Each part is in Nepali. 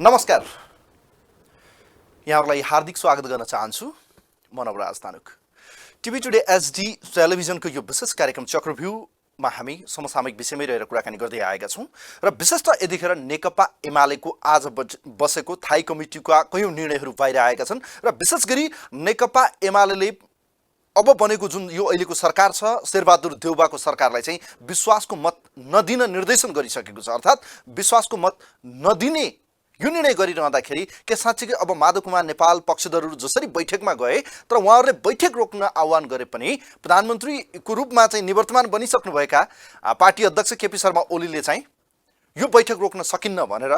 नमस्कार, यहाँहरूलाई हार्दिक स्वागत गर्न चाहन्छु। म नवराज तानुक। टिभी टुडे एचडी टेलिभिजनको यो विशेष कार्यक्रम चक्रभ्यूमा हामी समसामयिक विषयमै रहेर कुराकानी गर्दै आएका छौँ र विशेष त यतिखेर नेकपा एमालेको आज बसेको थाई कमिटीका कयौँ निर्णयहरू बाहिर आएका छन् र विशेष गरी नेकपा एमाले अब बनेको जुन यो अहिलेको सरकार छ, शेरबहादुर देउवाको सरकारलाई चाहिँ विश्वासको मत नदिन निर्देशन गरिसकेको छ। अर्थात् विश्वासको मत नदिने यो निर्णय गरिरहँदाखेरि के साँच्चीकै अब माधव कुमार नेपाल पक्षधरहरू जसरी बैठकमा गए तर उहाँहरूले बैठक रोक्न आह्वान गरे पनि प्रधानमन्त्रीको रूपमा चाहिँ निवर्तमान बनिसक्नुभएका पार्टी अध्यक्ष केपी शर्मा ओलीले चाहिँ यो बैठक रोक्न सकिन्न भनेर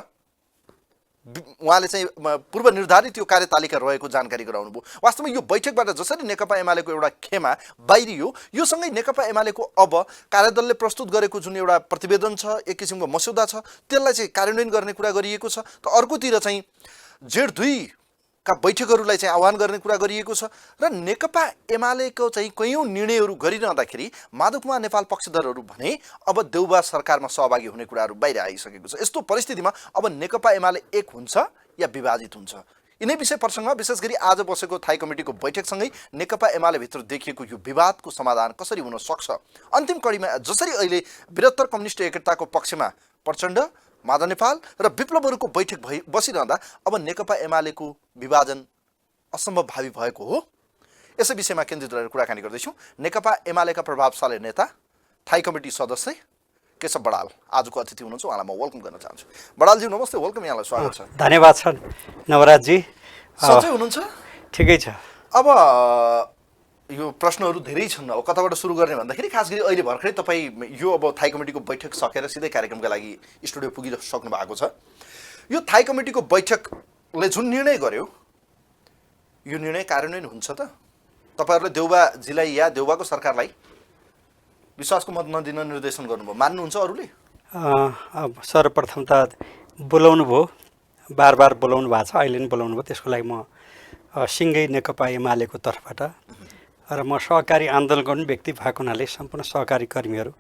उहाँले चाहिँ पूर्व निर्धारित यो कार्यतालिका रहेको जानकारी गराउनुभयो। वास्तवमा यो बैठकबाट जसरी नेकपा एमालेको एउटा खेमा बाहिरियो, यो सँगै नेकपा एमालेको अब कार्यदलले प्रस्तुत गरेको जुन एउटा प्रतिवेदन छ, एक किसिमको मस्यौदा छ, त्यसलाई चाहिँ कार्यान्वयन गर्ने कुरा गरिएको छ। त अर्कोतिर चाहिँ जेठ 2 का बैठकहरूलाई चाहिँ आह्वान गर्ने कुरा गरिएको छ र नेकपा एमालेको चाहिँ कयौँ निर्णयहरू गरिरहँदाखेरि माधव कुमार नेपाल पक्षधरहरू भने अब देउबा सरकारमा सहभागी हुने कुराहरू बाहिर आइसकेको छ। यस्तो परिस्थितिमा अब नेकपा एमाले एक हुन्छ या विभाजित हुन्छ? यिनै विषय प्रसङ्गमा विशेष गरी आज बसेको थाई कमिटीको बैठकसँगै नेकपा एमाले भित्र देखिएको यो विवादको समाधान कसरी हुन सक्छ? अन्तिम कडीमा जसरी अहिले बृहत्तर कम्युनिस्ट एकताको पक्षमा प्रचण्ड, माधव नेपाल र विप्लवहरूको बैठक बसिरहँदा अब नेकपा एमालेको विभाजन असम्भव भावी भएको हो। यसै विषयमा केन्द्रित रहेर कुराकानी गर्दैछौँ। नेकपा एमालेका प्रभावशाली नेता थाई कमिटी सदस्य केशव बडाल आजको अतिथि हुनुहुन्छ, उहाँलाई म वेलकम गर्न चाहन्छु। बडालजी नमस्ते, वेलकम, यहाँलाई स्वागत छ। धन्यवाद छ नवराजजी। सन्चै हुनुहुन्छ? ठिकै छ। अब यो प्रश्नहरू धेरै छन्, अब कताबाट सुरु गर्ने भन्दाखेरि खास गरी अहिले भर्खरै तपाईँ यो अब थाई कमिटीको बैठक सकेर सिधै कार्यक्रमका लागि स्टुडियो पुगिसक्नु भएको छ। यो थाई कमिटीको बैठकले जुन निर्णय गर्यो यो निर्णय कार्यान्वयन हुन्छ त? तपाईँहरूले देउबाजीलाई या देउबाको सरकारलाई विश्वासको मत नदिन निर्देशन गर्नुभयो, मान्नुहुन्छ अरूले? सर्वप्रथम त बोलाउनु भयो, बार बार बोलाउनु भएको छ, अहिले पनि बोलाउनु भयो। त्यसको लागि म सिङ्गै नेकपा एमालेको तर्फबाट र म सहकारी आन्दोलन गर्ने व्यक्ति भएको हुनाले सम्पूर्ण सहकारी कर्मीहरू,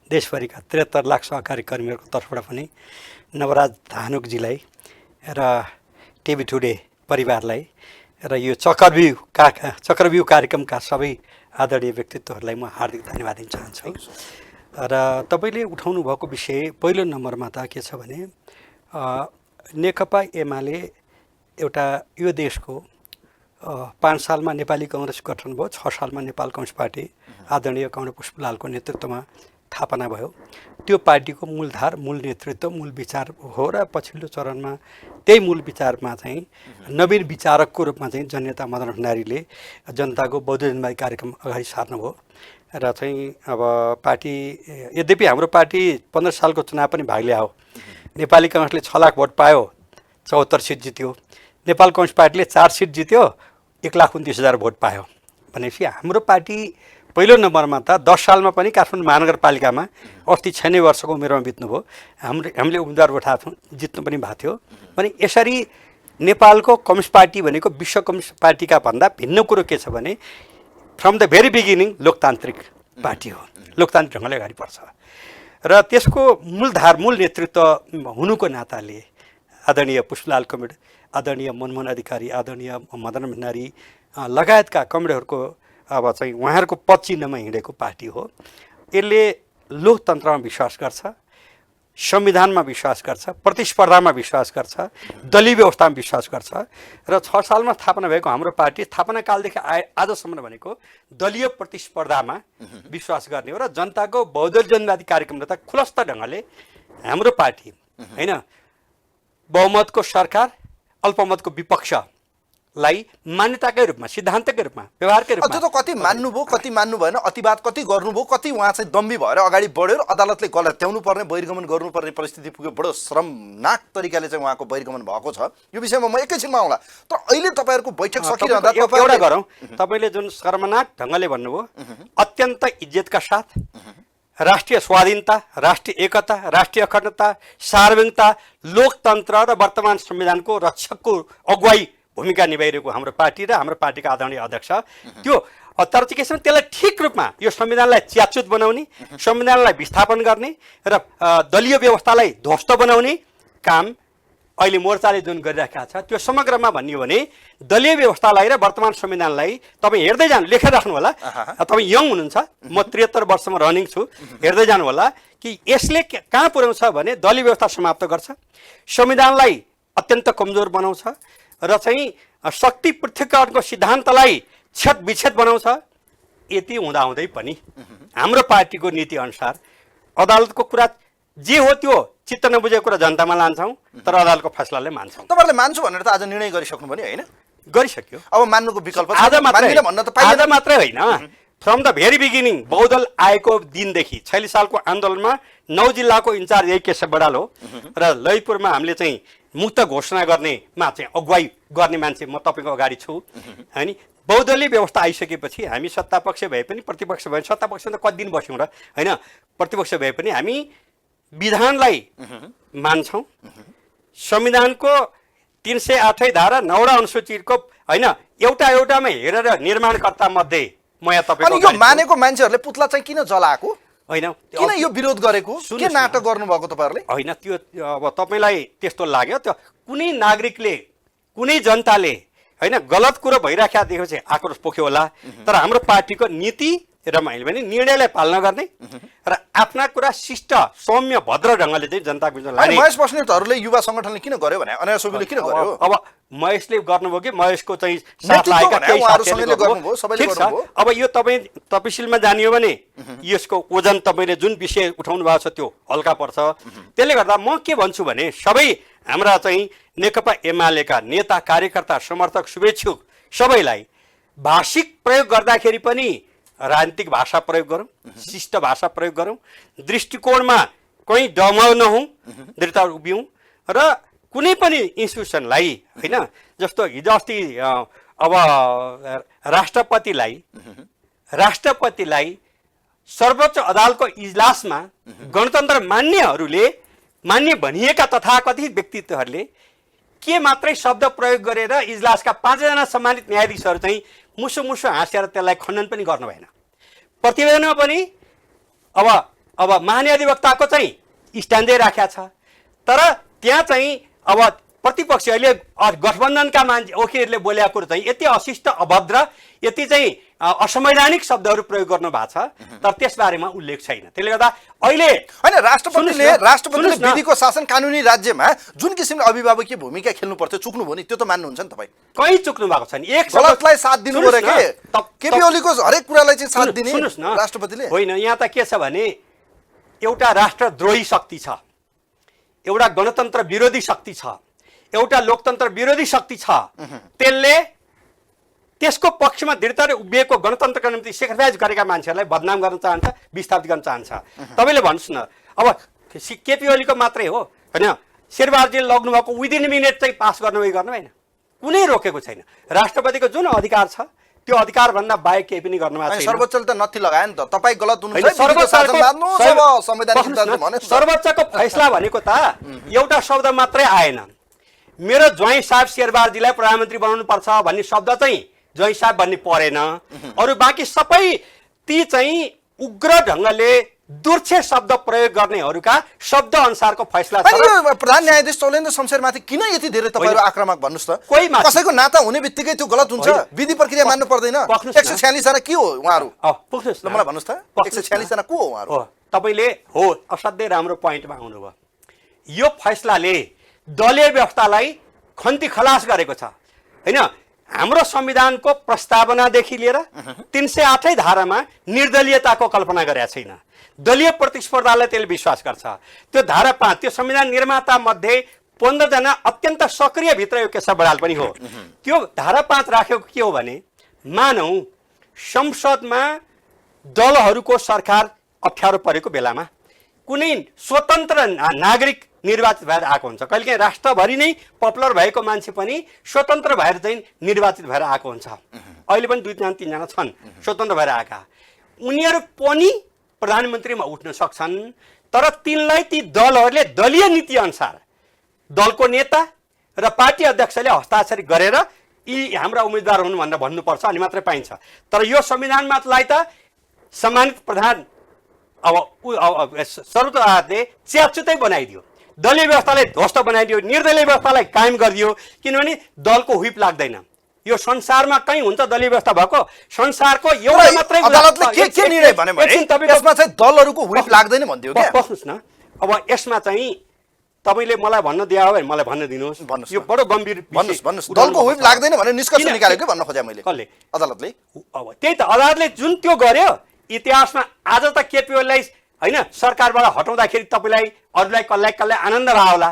देशभरिका 73 लाख सहकारी कर्मीहरूको तर्फबाट पनि नवराज धानुकजीलाई र टिभी टुडे परिवारलाई र यो चक्रव्यूह कार्यक्रमका सबै आदरणीय व्यक्तित्वहरूलाई म हार्दिक धन्यवाद दिन चाहन्छु। र तपाईँले उठाउनु भएको विषय पहिलो नम्बरमा त के छ भने नेकपा एमाले एउटा यो देशको 5 सालमा नेपाली कङ्ग्रेस गठन भयो, 6 सालमा नेपाल कम्युनिस्ट पार्टी आदरणीय कमरेड पुष्पलालको नेतृत्वमा स्थापना भयो। त्यो पार्टीको मूलधार, मूल नेतृत्व, मूल विचार हो र पछिल्लो चरणमा त्यही मूल विचारमा चाहिँ नवीन विचारकको रूपमा चाहिँ जननेता मदन भण्डारीले जनताको बौद्ध जनवादी कार्यक्रम अगाडि सार्नुभयो र चाहिँ अब पार्टी, यद्यपि हाम्रो पार्टी 15 सालको चुनाव पनि भाग ल्यायो। नेपाली कङ्ग्रेसले 6 लाख भोट पायो, 74 सिट जित्यो। नेपाल कम्युनिस्ट पार्टीले 4 सिट जित्यो, 1,29,000 भोट पायो। भनेपछि हाम्रो पार्टी पहिलो नम्बरमा त 10 सालमा पनि काठमाडौँ महानगरपालिकामा 96 वर्षको उमेरमा बित्नुभयो। हामीले उम्मेदवार उठाएको जित्नु पनि भएको थियो। भने यसरी नेपालको कम्युनिस्ट पार्टी भनेको विश्व कम्युनिस्ट पार्टीका भन्दा भिन्न कुरो के छ भने फ्रम द भेरी बिगिनिङ लोकतान्त्रिक पार्टी हो, लोकतान्त्रिक ढङ्गले अगाडि बढ्छ र त्यसको मूलधार, मूल नेतृत्व हुनुको नाताले आदरणीय पुष्पलाल कमरेड, आदरणीय मनमोहन अधिकारी, आदरणीय मदन भण्डारी लगायतका कमरेडहरूको अब चाहिँ उहाँहरूको पद चिन्हमा हिँडेको पार्टी हो। यसले लोकतन्त्रमा विश्वास गर्छ, संविधानमा विश्वास गर्छ, प्रतिस्पर्धामा विश्वास गर्छ, दलीय व्यवस्थामा विश्वास गर्छ र 6 सालमा स्थापना भएको हाम्रो पार्टी स्थापना कालदेखि आजसम्म भनेको दलीय प्रतिस्पर्धामा विश्वास गर्ने हो र जनताको बौद्ध जनवादी कार्यक्रमले त खुलस्त ढङ्गले हाम्रो पार्टी होइन बहुमतको सरकार, अल्पमतको विपक्षलाई मान्यताकै रूपमा, सिद्धान्तकै रूपमा, व्यवहारकै रूपमा। त्यो त कति मान्नुभयो, कति मान्नु भएन, अतिवाद कति गर्नुभयो, कति उहाँ चाहिँ दम्बी भएर अगाडि बढ्यो र अदालतले गलत्याउनु पर्ने, बहिर्गमन गर्नुपर्ने परिस्थिति पुग्यो। बडो श्रमनाक तरिकाले चाहिँ उहाँको बहिर्गमन भएको छ। यो विषयमा म एकैछिनमा आउँला। तर अहिले तपाईँहरूको बैठक सकिरहँदा एउटा गरौँ, तपाईँले जुन शर्मनाक ढङ्गले भन्नुभयो, अत्यन्त इज्जतका साथ राष्ट्रिय स्वाधीनता, राष्ट्रिय एकता, राष्ट्रिय अखण्डता, सार्वभौमिकता, लोकतन्त्र र वर्तमान संविधानको रक्षकको अगुवाई भूमिका निभाइरहेको हाम्रो पार्टी र हाम्रो पार्टीका आदरणीय अध्यक्ष त्यो तर चाहिँ के छ त्यसलाई ठिक रूपमा यो संविधानलाई च्याचुत बनाउने, संविधानलाई विस्थापन गर्ने र दलीय व्यवस्थालाई ध्वस्त बनाउने काम अहिले मोर्चाले जुन गरिरहेका छ त्यो समग्रमा भन्ने हो भने दलीय व्यवस्थालाई र वर्तमान संविधानलाई तपाईँ हेर्दै जानु, लेखेर राख्नु होला। तपाईँ यङ हुनुहुन्छ, म 73 वर्षमा रनिङ छु। हेर्दै जानु होला कि यसले कहाँ पुर्याउँछ भने दलीय व्यवस्था समाप्त गर्छ, संविधानलाई अत्यन्त कमजोर बनाउँछ र चाहिँ शक्ति पृथक्करणको सिद्धान्तलाई छेद विच्छेद बनाउँछ। यति हुँदाहुँदै पनि हाम्रो पार्टीको नीति अनुसार अदालतको कुरा जे हो त्यो चित्त नबुझेको कुरा जनतामा लान्छौँ, तर अदालतको फैसलाले मान्छौँ। तपाईँहरूले मान्छु भनेर त आज निर्णय गरिसक्नु पनि होइन? गरिसक्यो। अब मान्नुको विकल्प आज मात्रै भन्न त पाइएन। आज मात्रै होइन, फ्रम द भेरी बिगिनिङ बहुदल आएको दिनदेखि 46 सालको आन्दोलनमा 9 जिल्लाको इन्चार्ज यही केशव बडाल हो र ललितपुरमा हामीले चाहिँ मुक्त घोषणा गर्नेमा चाहिँ अगुवाई गर्ने मान्छे म तपाईँको अगाडि छु हैन। बहुदलीय व्यवस्था आइसकेपछि हामी सत्तापक्ष भए पनि प्रतिपक्ष भए, सत्तापक्ष त कति दिन बस्यौँ र होइन, प्रतिपक्ष भए पनि हामी विधानलाई मान्छौँ। संविधानको 308 धारा 9 अनुसूचिको होइन एउटामा हेरेर निर्माणकर्ता मध्ये म यहाँ अनि तपाईँको यो मानेको मान्छेहरूले पुतला चाहिँ किन जलाएको, होइन किन यो विरोध गरेको, के सुन्नुहोस् न। नाटक गर्नुभएको तपाईँहरूले? होइन त्यो अब तपाईँलाई त्यस्तो लाग्यो, त्यो कुनै नागरिकले कुनै जनताले होइन गलत कुरो भइराखेको देखेपछि आक्रोश पोख्यो होला, तर हाम्रो पार्टीको नीति र मैले भने निर्णयलाई पालना गर्ने र आफ्ना कुरा शिष्ट सौम्य भद्र ढङ्गले चाहिँ जनताको बिचमा अनि लाने। महेश बस्नेतहरूले युवा सङ्गठनले किन गर्यो भने अनया सोबीले किन गर्यो? अब महेशले गर्नुभयो कि महेशको चाहिँ साथ नेतृत्व लागेका भने केही उहाँहरू साथीहरूले सँगैले गर्नुभयो। गर्नुभयो, सबैले ठिक छ। गर्नुभयो। अब यो तपाईँ तपसिलमा जानियो भने यसको ओजन तपाईँले जुन विषय उठाउनु भएको छ त्यो हल्का पर्छ। त्यसले गर्दा म के भन्छु भने सबै हाम्रा चाहिँ नेकपा एमालेका नेता कार्यकर्ता समर्थक शुभेच्छुक सबैलाई भाषिक प्रयोग गर्दाखेरि पनि राजनीतिक भाषा प्रयोग गरौँ, शिष्ट भाषा प्रयोग गरौँ, दृष्टिकोणमा कहीँ डमाउ नहौँ, दृढता उभियौँ र कुनै पनि इन्स्टिट्युसनलाई होइन जस्तो हिजो अस्ति अब राष्ट्रपतिलाई सर्वोच्च अदालतको इजलासमा गणतन्त्र मान्य भनिएका तथाकथित व्यक्तित्वहरूले के मात्रै शब्द प्रयोग गरेर इजलासका 5 जना सम्मानित न्यायाधीशहरू चाहिँ मुसो हाँसेर त्यसलाई खण्डन पनि गर्नु भएन। प्रतिवेदनमा पनि अब महान्यायाधिवक्ताको चाहिँ स्ट्यान्डै राखेको छ, तर त्यहाँ चाहिँ अब प्रतिपक्ष अहिले गठबन्धनका मान्छे वकिलहरूले बोलेको कुरो चाहिँ यति अशिष्ट अभद्र यति चाहिँ असंवैधानिक शब्दहरू प्रयोग गर्नु भएको छ, तर त्यसबारेमा उल्लेख छैन। त्यसले गर्दा अहिले होइन राष्ट्रपतिले सुन्नुहोस् न। विधिको शासन कानुनी राज्यमा जुन किसिमले अभिभावकीय भूमिका खेल्नु पर्थ्यो चुक्नुभयो नि, त्यो त मान्नुहुन्छ नि तपाईँ? कहीँ चुक्नु भएको छैन। एक गलतलाई साथ दिनु पर्यो के? केपी ओलीको हरेक कुरालाई चाहिँ साथ दिने सुन्नुहोस् न राष्ट्रपतिले? होइन, यहाँ त के छ भने एउटा राष्ट्रद्रोही शक्ति छ, एउटा गणतन्त्र विरोधी शक्ति छ, एउटा लोकतन्त्र विरोधी शक्ति छ। त्यसको पक्षमा दृढताले उभिएको गणतन्त्रका निम्ति सेक्रिफाइस गरेका मान्छेहरूलाई बदनाम गर्न चाहन्छ, विस्थापित गर्न चाहन्छ। तपाईँले भन्नुहोस् न, अब केपी ओलीको मात्रै हो होइन, शेरबहादुरजीले लग्नु भएको विदिन मिनेट चाहिँ पास गर्नु भएन, कुनै रोकेको छैन। राष्ट्रपतिको जुन अधिकार छ त्यो अधिकारभन्दा बाहेक केही पनि गर्नुमा छैन। सर्वोच्चले त नथी लगायो नि त, तपाईँ गलत हुनुहुन्छ, सर्वोच्चको फैसला भनेको त एउटा शब्द मात्रै आएन, मेरो ज्वाइँ साहब शेरबहादुरजीलाई प्रधानमन्त्री बनाउनु पर्छ भन्ने शब्द चाहिँ ज्वाइँ साहब भन्ने परेन। अरू बाँकी सबै ती चाहिँ उग्र ढङ्गले दुर्छे शब्द प्रयोग गर्नेहरूका शब्द अनुसारको फैसला छ। प्रधान न्यायाधीश चौलेन्द्र शमशेरमाथि किन यति धेरै तपाईँहरू आक्रामक भन्नुहोस् त? कोही कसैको नाता हुने बित्तिकै त्यो गलत हुन्छ, विधि प्रक्रिया मान्नु पर्दैन। 146 जना के हो उहाँहरू? पुग्नुहोस् न, मलाई भन्नुहोस् त, 146 जना को हो उहाँहरू? तपाईँले हो असाध्यै राम्रो पोइन्टमा आउनुभयो। यो फैसलाले दलीय व्यवस्थालाई खन्ती खलास गरेको छ होइन। हाम्रो संविधानको प्रस्तावनादेखि लिएर 308 धारामा निर्दलीयताको कल्पना गरेका छैन। दलीय प्रतिस्पर्धालाई त्यसले विश्वास गर्छ। त्यो धारा 5 त्यो संविधान निर्माता मध्ये 15 जना अत्यन्त सक्रिय भित्र यो केशव बडाल पनि हो। त्यो धारा 5 राखेको के हो भने मानौ संसदमा दलहरूको सरकार अप्ठ्यारो परेको बेलामा कुनै स्वतन्त्र नागरिक निर्वाचित भएर आएको हुन्छ। कहिलेकाहीँ राष्ट्रभरि नै पपुलर भएको मान्छे पनि स्वतन्त्र भएर चाहिँ निर्वाचित भएर आएको हुन्छ। अहिले पनि 2-3 जना छन् स्वतन्त्र भएर आएका, उनीहरू पनि प्रधानमन्त्रीमा उठ्न सक्छन्। तर तिनलाई ती दलहरूले दलीय नीति अनुसार दलको नेता र पार्टी अध्यक्षले हस्ताक्षर गरेर यी हाम्रा उम्मेदवार हुन् भनेर भन्नुपर्छ अनि मात्रै पाइन्छ। तर यो संविधानमालाई त सम्मानित प्रधान अब सर्वोच्च अदालतले च्याचुतै बनाइदियो। दलीय व्यवस्थालाई ध्वस्त बनाइदियो, निर्दलीय व्यवस्थालाई कायम गरिदियो, किनभने दलको हुइप लाग्दैन। यो संसारमा कहीँ हुन्छ दलीय व्यवस्था भएको? संसारको एउटा मात्रै अदालतले के निर्णय भने यसमा चाहिँ दलहरूको हुइप लाग्दैन भन्दियो क्या? बस्नुहोस् न, अब यसमा चाहिँ तपाईँले मलाई भन्न दिए हो भने मलाई भन्न दिनुहोस्। यो बडो गम्भीर भन्नुहोस्। दलको हुइप लाग्दैन भने निष्कर्ष निकाल्यो के भन्न खोजे मैले? कसले? अदालतले। अब त्यही त अदालतले जुन त्यो गर्यो, इतिहासमा आज त केपी ओलीलाई होइन सरकारबाट हटाउँदाखेरि तपाईँलाई अरूलाई कसलाई आनन्द भयो होला,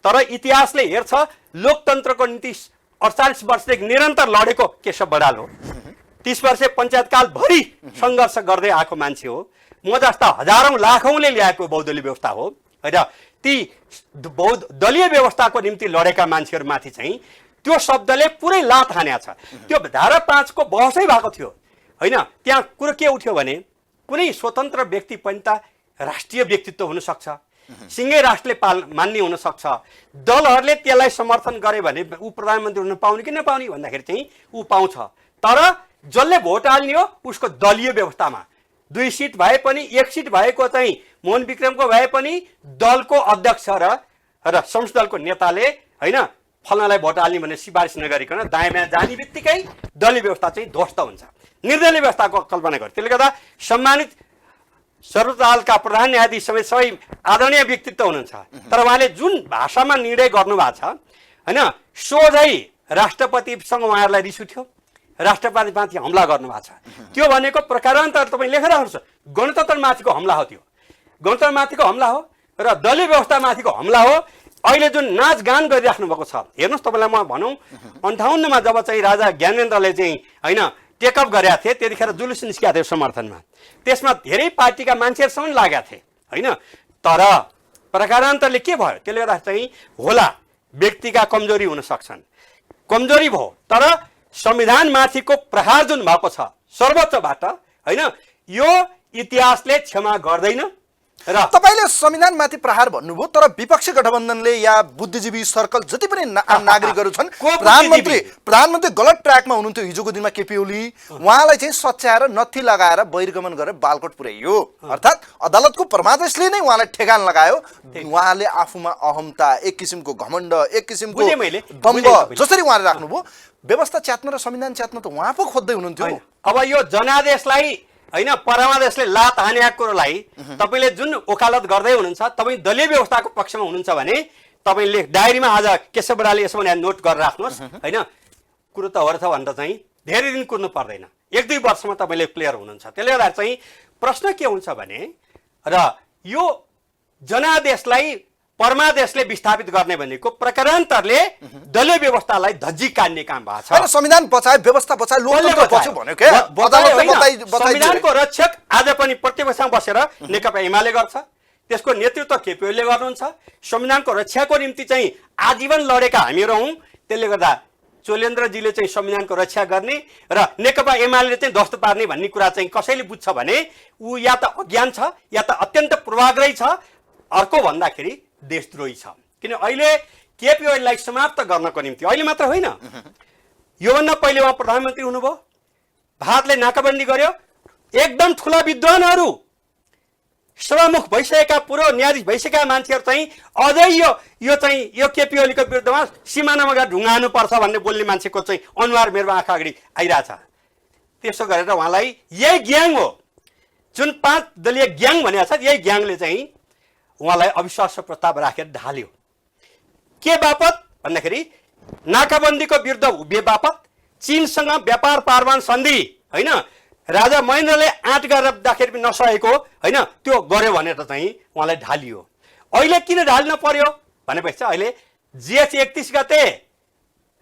तर इतिहासले हेर्छ लोकतन्त्रको निम्ति 48 वर्षदेखि निरन्तर लडेको केशव बडाल हो। 30 वर्ष पञ्चायतकालभरि सङ्घर्ष गर्दै आएको मान्छे हो। म जस्ता हजारौँ लाखौँले ल्याएको बहुदलीय व्यवस्था हो र ती दलीय व्यवस्थाको निम्ति लडेका मान्छेहरूमाथि चाहिँ त्यो शब्दले पुरै लात हानेको छ। त्यो धारा 5 को बहसै भएको थियो होइन। त्यहाँ कुरो के उठ्यो भने कुनै स्वतन्त्र व्यक्ति पनि त राष्ट्रिय व्यक्तित्व हुनसक्छ, सिङ्गै राष्ट्रले मान्ने हुनसक्छ। दलहरूले त्यसलाई समर्थन गरे भने ऊ प्रधानमन्त्री हुन पाउने कि नपाउने भन्दाखेरि चाहिँ ऊ पाउँछ, तर जसले भोट हाल्ने हो उसको दलीय व्यवस्थामा 2 सिट भए पनि 1 सिट भएको चाहिँ मोहन विक्रमको भए पनि दलको अध्यक्ष र संसद दलको नेताले होइन फल्नालाई भोट हाल्ने भने सिफारिस नगरिकन दायाँ बायाँ जाने बित्तिकै दलीय व्यवस्था चाहिँ ध्वस्त हुन्छ। निर्दलीय व्यवस्थाको कल्पना गर्यो। त्यसले गर्दा सम्मानित सर्वोच्च अदालतका प्रधान न्यायाधीश समेत सबै आदरणीय व्यक्तित्व हुनुहुन्छ, तर उहाँले जुन भाषामा निर्णय गर्नुभएको छ होइन, सोझै राष्ट्रपतिसँग उहाँहरूलाई रिस उठ्यो, राष्ट्रपतिमाथि हमला गर्नुभएको छ। त्यो भनेको प्रकारान्तर तपाईँ लेखेर आउनुहोस्, गणतन्त्रमाथिको हमला हो। त्यो गणतन्त्रमाथिको हमला हो र दलीय व्यवस्थामाथिको हमला हो। अहिले जुन नाचगान गरिराख्नु भएको छ हेर्नुहोस्, तपाईँलाई म भनौँ 58मा जब चाहिँ राजा ज्ञानेन्द्रले चाहिँ होइन टेकअप गरेका थिए त्यतिखेर जुलुस निस्किएको थियो समर्थनमा, त्यसमा धेरै पार्टीका मान्छेहरूसँग लागेका थिए होइन। तर प्रकारान्तरले के भयो? त्यसले गर्दा चाहिँ होला व्यक्तिका कमजोरी हुन सक्छन्, कमजोरी भयो, तर संविधानमाथिको प्रहार जुन भएको छ सर्वोच्चबाट होइन, यो इतिहासले क्षमा गर्दैन। र तपाईले संविधानमाथि प्रहार भन्नुभयो, तर विपक्षी गठबन्धनले या बुद्धिजीवी सर्कल जति पनि नागरिकहरू छन्, प्रधानमन्त्री गलत ट्र्याकमा हुनुहुन्थ्यो हिजोको दिनमा केपी ओली, उहाँलाई चाहिँ सच्याएर नथी लगाएर बहिर्गमन गरेर बालकोट पुर्याइयो। अर्थात् अदालतको परमादेशले नै उहाँलाई ठेगान लगायो। उहाँले आफूमा अहमता, एक किसिमको घमण्ड, एक किसिमको दम्भ जसरी उहाँले राख्नुभयो, व्यवस्था च्यात्न र संविधान च्यात्न त उहाँ पो खोज्दै हुनुहुन्थ्यो। अब यो जनादेशलाई होइन परमादेशले लात हानेको कुरोलाई तपाईँले जुन वकालत गर्दै हुनुहुन्छ, तपाईँ दलीय व्यवस्थाको पक्षमा हुनुहुन्छ भने तपाईँले डायरीमा आज केशव बडालले यसो भने नोट गरेर राख्नुहोस् होइन। कुरो त हो र भनेर चाहिँ धेरै दिन कुर्नु पर्दैन, 1-2 वर्षमा तपाईँले क्लियर हुनुहुन्छ। त्यसले गर्दा चाहिँ प्रश्न के हुन्छ भने र यो जनादेशलाई परमादेशले विस्थापित गर्ने भनेको प्रकारान्तरले दलीय व्यवस्थालाई धज्जी काट्ने काम भएको छ। संविधान बचाए, व्यवस्था बचाए, लोकतन्त्र बच्यो भन्यो के? संविधानको रक्षक आज पनि प्रतिपक्षमा बसेर नेकपा एमाले गर्छ, त्यसको नेतृत्व केपी ओलीले गर्नुहुन्छ। संविधानको रक्षाको निम्ति चाहिँ आजीवन लडेका हामीहरू हौँ। त्यसले गर्दा चोलेन्द्रजीले चाहिँ संविधानको रक्षा गर्ने र नेकपा एमाले चाहिँ ध्वस्त पार्ने भन्ने कुरा चाहिँ कसैले बुझ्छ भने ऊ या त अज्ञान छ या त अत्यन्त पूर्वाग्रही छ, अर्को भन्दाखेरि देशद्रोही छ। किन अहिले केपी ओलीलाई समाप्त गर्नको निम्ति अहिले मात्र होइन, योभन्दा पहिले उहाँ प्रधानमन्त्री हुनुभयो, भारतले नाकाबन्दी गर्यो, एकदम ठुला विद्वानहरू सभामुख भइसकेका पुरो न्यायाधीश भइसकेका मान्छेहरू चाहिँ अझै यो चाहिँ यो केपी ओलीको विरुद्धमा सिमानामा गएर ढुङ्गाउनुपर्छ भन्ने बोल्ने मान्छेको चाहिँ अनुहार मेरो आँखा अगाडि आइरहेछ। त्यसो गरेर उहाँलाई यही ग्याङ हो जुन 5 दलीय ग्याङ भनेको छ, यही ग्याङले चाहिँ उहाँलाई अविश्वास प्रस्ताव राखेर ढाल्यो। के बापत भन्दाखेरि नाकाबन्दीको विरुद्ध उभिए बापत, चीनसँग व्यापार पारवान सन्धि होइन राजा महेन्द्रले आँट गर्दाखेरि पनि नसकेको होइन त्यो गर्यो भनेर चाहिँ उहाँलाई ढालियो। अहिले किन ढाल्न पर्यो भनेपछि अहिले जेठ 31 गते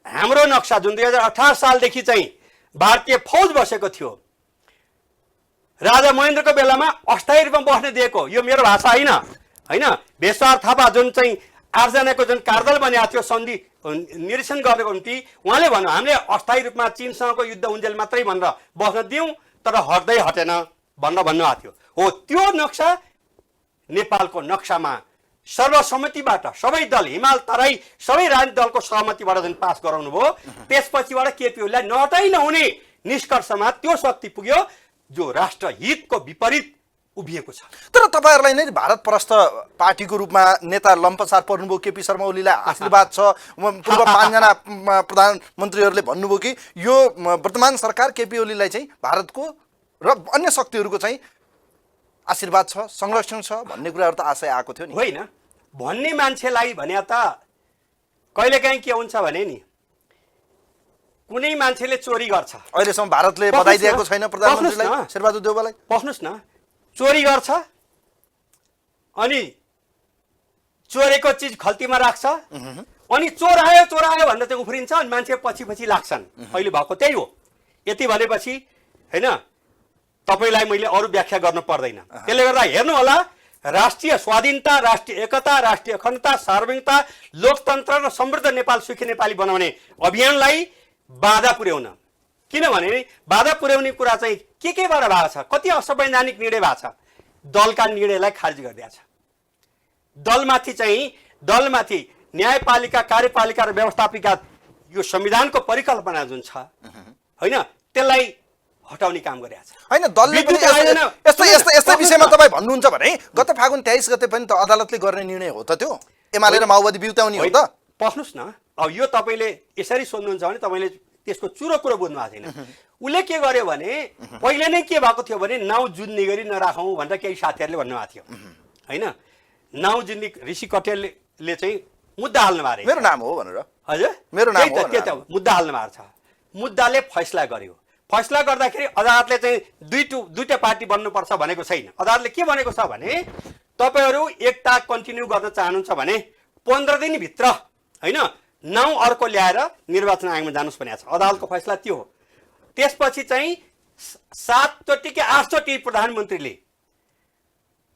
हाम्रो नक्सा जुन 2018 सालदेखि चाहिँ भारतीय फौज बसेको थियो, राजा महेन्द्रको बेलामा अस्थायी रूपमा बस्न दिएको, यो मेरो भाषा होइन होइन। भेषवार थापा जुन चाहिँ 8 जनाको जुन कार्यदल बनेको थियो सन्धि निरीक्षण गर्नको निम्ति, उहाँले भन्नु हामीले अस्थायी रूपमा चीनसँगको युद्ध उन्जेल मात्रै भनेर बस्न दियौँ, तर हट्दै हटेन भनेर भन्नुभएको थियो। हो त्यो नक्सा नेपालको नक्सामा सर्वसम्मतिबाट सबै दल हिमाल तराई सबै राजनीतिक दलको सहमतिबाट जुन पास गराउनु भयो, त्यसपछिबाट केपी ओलीलाई नहटाइ नहुने निष्कर्षमा त्यो शक्ति पुग्यो जो राष्ट्रहितको विपरीत उभिएको छ। तर तपाईँहरूलाई नै भारत परस्त पार्टीको रूपमा नेता लम्पसार पर्नुभयो केपी शर्मा ओलीलाई आशीर्वाद छ। पूर्व 5 जना प्रधानमन्त्रीहरूले भन्नुभयो कि यो वर्तमान सरकार केपी ओलीलाई चाहिँ भारतको र अन्य शक्तिहरूको चाहिँ आशीर्वाद छ, संरक्षण छ भन्ने कुराहरू त आशय आएको थियो नि। होइन, भन्ने मान्छेलाई भने त कहिलेकाहीँ के हुन्छ भने नि कुनै मान्छेले चोरी गर्छ। अहिलेसम्म भारतले बधाई दिएको छैन प्रधानमन्त्रीलाई शेरबहादुर देउवालाई। बस्नुहोस् न, चोरी गर्छ अनि चोरेको चिज खल्तीमा राख्छ अनि चोर आयो भन्दा चाहिँ उफ्रिन्छ अनि मान्छे पछि पछि लाग्छन्। अहिले भएको त्यही हो। यति भनेपछि होइन, तपाईँलाई मैले अरू व्याख्या गर्नु पर्दैन। त्यसले गर्दा हेर्नु होला, राष्ट्रिय स्वाधीनता, राष्ट्रिय एकता, राष्ट्रिय अखण्डता, सार्वभौमिकता, लोकतन्त्र र समृद्ध नेपाल सुखी नेपाली बनाउने अभियानलाई बाधा पुर्याउन, किनभने बाधा पुर्याउने कुरा चाहिँ केबाट भएको छ, कति असंवैधानिक निर्णय भएको छ, दलका निर्णयलाई खारिज गरिदिएको छ। दलमाथि न्यायपालिका, कार्यपालिका र व्यवस्थापिका यो संविधानको परिकल्पना जुन छ होइन, त्यसलाई हटाउने काम गरेको छ। होइन, दलले पनि यस्तै विषयमा तपाईँ भन्नुहुन्छ भने गत फागुन 23 गते पनि त अदालतले गर्ने निर्णय हो त त्यो, एमाले र माओवादी बिउताउने हो त। पस्नुहोस् न, अब यो तपाईँले यसरी सोध्नुहुन्छ भने तपाईँले त्यसको चुरो कुरो बुझ्नु भएको छैन। उसले के गर्यो भने पहिले नै के भएको थियो भने नाउँ जुन्ने गरी नराखौँ भनेर केही साथीहरूले भन्नुभएको थियो होइन। नाउँ जुन्ने ऋषि कटेलले चाहिँ मुद्दा हाल्नु भएको मेरो नाम हो भनेर। हजुर, मेरो नाम हो त्यो त मुद्दा हाल्नु भएको छ। मुद्दाले फैसला गर्यो। फैसला गर्दाखेरि अदालतले चाहिँ दुईटा पार्टी बन्नुपर्छ भनेको छैन। अदालतले के भनेको छ भने तपाईँहरू एकता कन्टिन्यू गर्न चाहनुहुन्छ भने 15 दिनभित्र होइन नाउँ अर्को ल्याएर निर्वाचन आयोगमा जानुहोस् भनेको छ। अदालतको फैसला त्यो हो। त्यसपछि चाहिँ 7 चोटि कि 8 चोटि प्रधानमन्त्रीले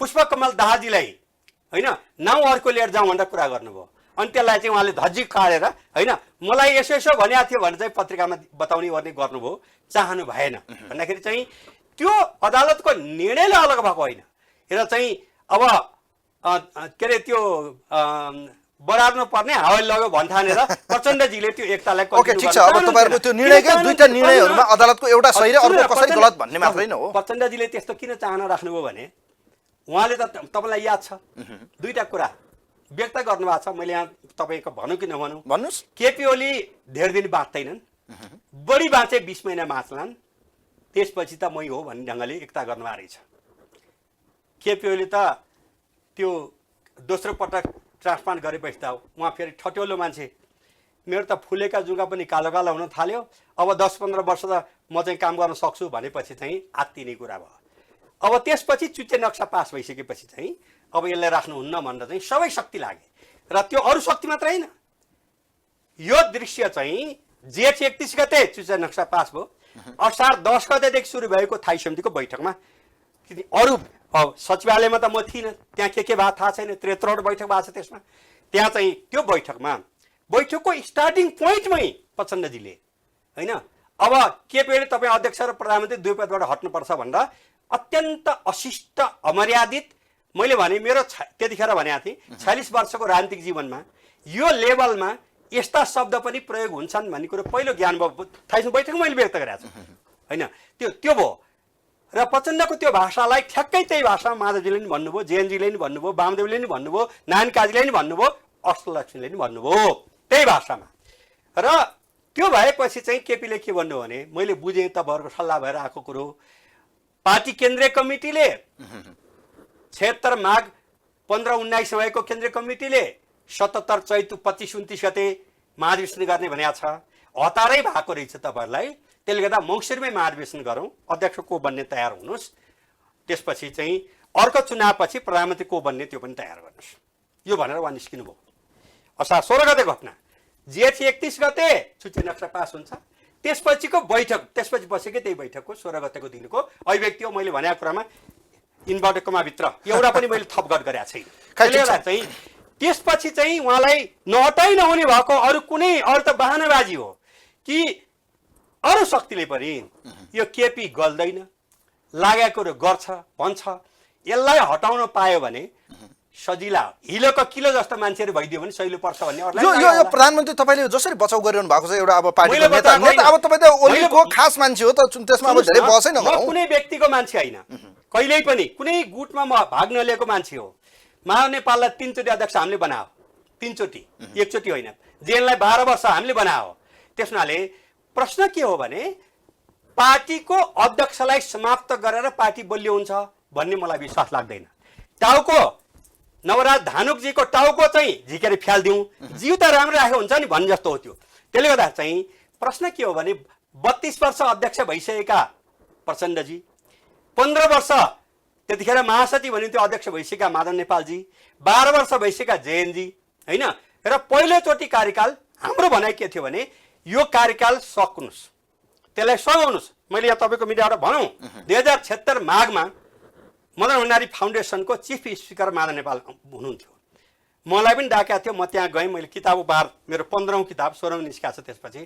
पुष्पकमल दाहालजीलाई होइन नाउँ अर्को लिएर जाउँ भनेर कुरा गर्नुभयो। अनि त्यसलाई चाहिँ उहाँले धज्जी काटेर होइन मलाई यसो भनेको थियो भने चाहिँ पत्रिकामा बताउने गर्ने गर्नुभयो, चाहनु भएन भन्दाखेरि चाहिँ त्यो अदालतको निर्णयले अलग भएको होइन। र चाहिँ अब के अरे त्यो बरार्नु पर्ने हावाले लग्यो भन्ठानेर प्रचण्डजीले त्यो एकतालाई ओके ठीक छ। अब तपाईहरुको त्यो निर्णयकै दुईटा निर्णयहरुमा अदालतको एउटा सही र अर्को कसरी गलत भन्ने मात्रै न हो। प्रचण्डजीले त्यस्तो किन चाहना राख्नुभयो भने उहाँले त तपाईलाई याद छ दुईटा कुरा व्यक्त गर्नुभएको छ। मैले यहाँ तपाईको भनौँ कि नभनौँ भन्नुस्। केपी ओली धेरै दिन बाँच्दैनन्, बढी बाँचे 20 महिना बाँच्लान्, त्यसपछि त मै हो भन्ने ढङ्गले एकता गर्नुभएको रहेछ। केपी ओली त त्यो दोस्रो पटक ट्रान्सप्लान्ट गरेपछि त उहाँ फेरि ठट्यौलो मान्छे, मेरो त फुलेका जुगा पनि कालो कालो हुन थाल्यो, अब 10-15 वर्ष त म चाहिँ काम गर्न सक्छु भनेपछि चाहिँ आत्तिने कुरा भयो। अब त्यसपछि चुच्चे नक्सा पास भइसकेपछि चाहिँ अब यसलाई राख्नुहुन्न भनेर चाहिँ सबै शक्ति लागे र त्यो अरू शक्ति मात्र होइन। यो दृश्य चाहिँ जेठ 31 गते चुच्चे नक्सा पास भयो, असार 10 गतेदेखि सुरु भएको थाई समितिको बैठकमा अरू सचिवालयमा त म थिइनँ, त्यहाँ के भएको थाहा छैन, 73 बैठक भएको छ त्यसमा। त्यहाँ चाहिँ त्यो बैठकको स्टार्टिङ पोइन्टमै प्रचण्डजीले होइन अब केपीले तपाईँ अध्यक्ष र प्रधानमन्त्री दुई पदबाट हट्नुपर्छ भनेर अत्यन्त अशिष्ट अमर्यादित, मैले भने मेरो त्यतिखेर भनेको थिएँ 46 वर्षको राजनीतिक जीवनमा यो लेभलमा यस्ता शब्द पनि प्रयोग हुन्छन् भन्ने कुरो पहिलो ज्ञान भयो। थाइस बैठकमा मैले व्यक्त गरेको छु होइन, त्यो भयो। र प्रचण्डको त्यो भाषालाई ठ्याक्कै त्यही भाषामा माधवजीले पनि भन्नुभयो, जेएनजीले पनि भन्नुभयो, वामदेवले पनि भन्नुभयो, नारायण काजीले पनि भन्नुभयो, अष्टलक्ष्मीले पनि भन्नुभयो त्यही भाषामा। र त्यो भएपछि चाहिँ केपीले के भन्नु भने मैले बुझेँ तपाईँहरूको सल्लाह भएर आएको कुरो, पार्टी केन्द्रीय कमिटीले 76 माघ 15-19 भएको केन्द्रीय कमिटीले 77 चैत 25-29 गते महाधिवेशन गर्ने भनेको छ। हतारै भएको रहेछ तपाईँहरूलाई, त्यसले गर्दा मङ्सिरमै महाधिवेशन गरौँ, अध्यक्ष को बन्ने तयार हुनुहोस्, त्यसपछि चाहिँ अर्को चुनावपछि प्रधानमन्त्री को बन्ने त्यो पनि तयार गर्नुहोस्, यो भनेर उहाँ निस्किनु भयो। असार 16 गते घटना, जेठ 31 गते चुच्चे नक्सा पास हुन्छ, त्यसपछिको बैठक, त्यसपछि बसेकै त्यही बैठकको 16 गतेको दिनको अभिव्यक्ति हो। मैले भनेको कुरामा इन्भर्टेड कमाभित्र एउटा पनि मैले थपगत गरेको छैन। त्यसले गर्दा चाहिँ त्यसपछि चाहिँ उहाँलाई नहटाइ नहुने भएको अरू कुनै अरू त बहानाबाजी हो कि अरू शक्तिले पनि यो केपी गल्दैन, लागेको कुरो गर्छ भन्छ, यसलाई हटाउन पायो भने सजिला, हिलोको किलो जस्तो मान्छेहरू भइदियो भने सहिलो पर्छ भन्ने यो प्रधानमन्त्री तपाईँले जसरी बचाउ गरिरहनु भएको छ एउटा अब पार्टीको नेता, अब तपाईँ त ओलीको खास मान्छे हो त, त्यसमा अब धेरै बहसै नगरौँ। म कुनै व्यक्तिको मान्छे होइन, कहिल्यै पनि कुनै गुटमा म भाग नलिएको मान्छे हो। महानेपाललाई 3 चोटि अध्यक्ष हामीले बनायो, 3 चोटि, एकचोटि होइन। जेललाई 12 वर्ष हामीले बनायो। त्यस हुनाले प्रश्न के हो भने पार्टीको अध्यक्षलाई समाप्त गरेर पार्टी बलियो हुन्छ भन्ने मलाई विश्वास लाग्दैन। टाउको नवराज धानुकजीको टाउको चाहिँ झिकेर फ्यालिदिउँ, जिउ त राम्रो राखेको हुन्छ नि भन्ने जस्तो हो त्यो। त्यसले गर्दा चाहिँ प्रश्न के हो भने 32 वर्ष अध्यक्ष भइसकेका प्रचण्डजी, 15 वर्ष त्यतिखेर महासचिव भनिन्थ्यो अध्यक्ष भइसकेका माधव नेपालजी, 12 वर्ष भइसकेका जयनजी होइन। र पहिलोचोटि कार्यकाल हाम्रो भनाइ के थियो भने यो कार्यकाल सक्नुहोस्, त्यसलाई सघाउनुहोस्। मैले यहाँ तपाईँको मिडियाबाट भनौँ 2076 माघमा मदन भण्डारी फाउन्डेसनको चिफ स्पिकर माधव नेपाल हुनुहुन्थ्यो। मलाई पनि डाकेको थियो, म त्यहाँ गएँ। मैले किताब उपहार, मेरो 15औं किताब 16औं निस्किएको छ। त्यसपछि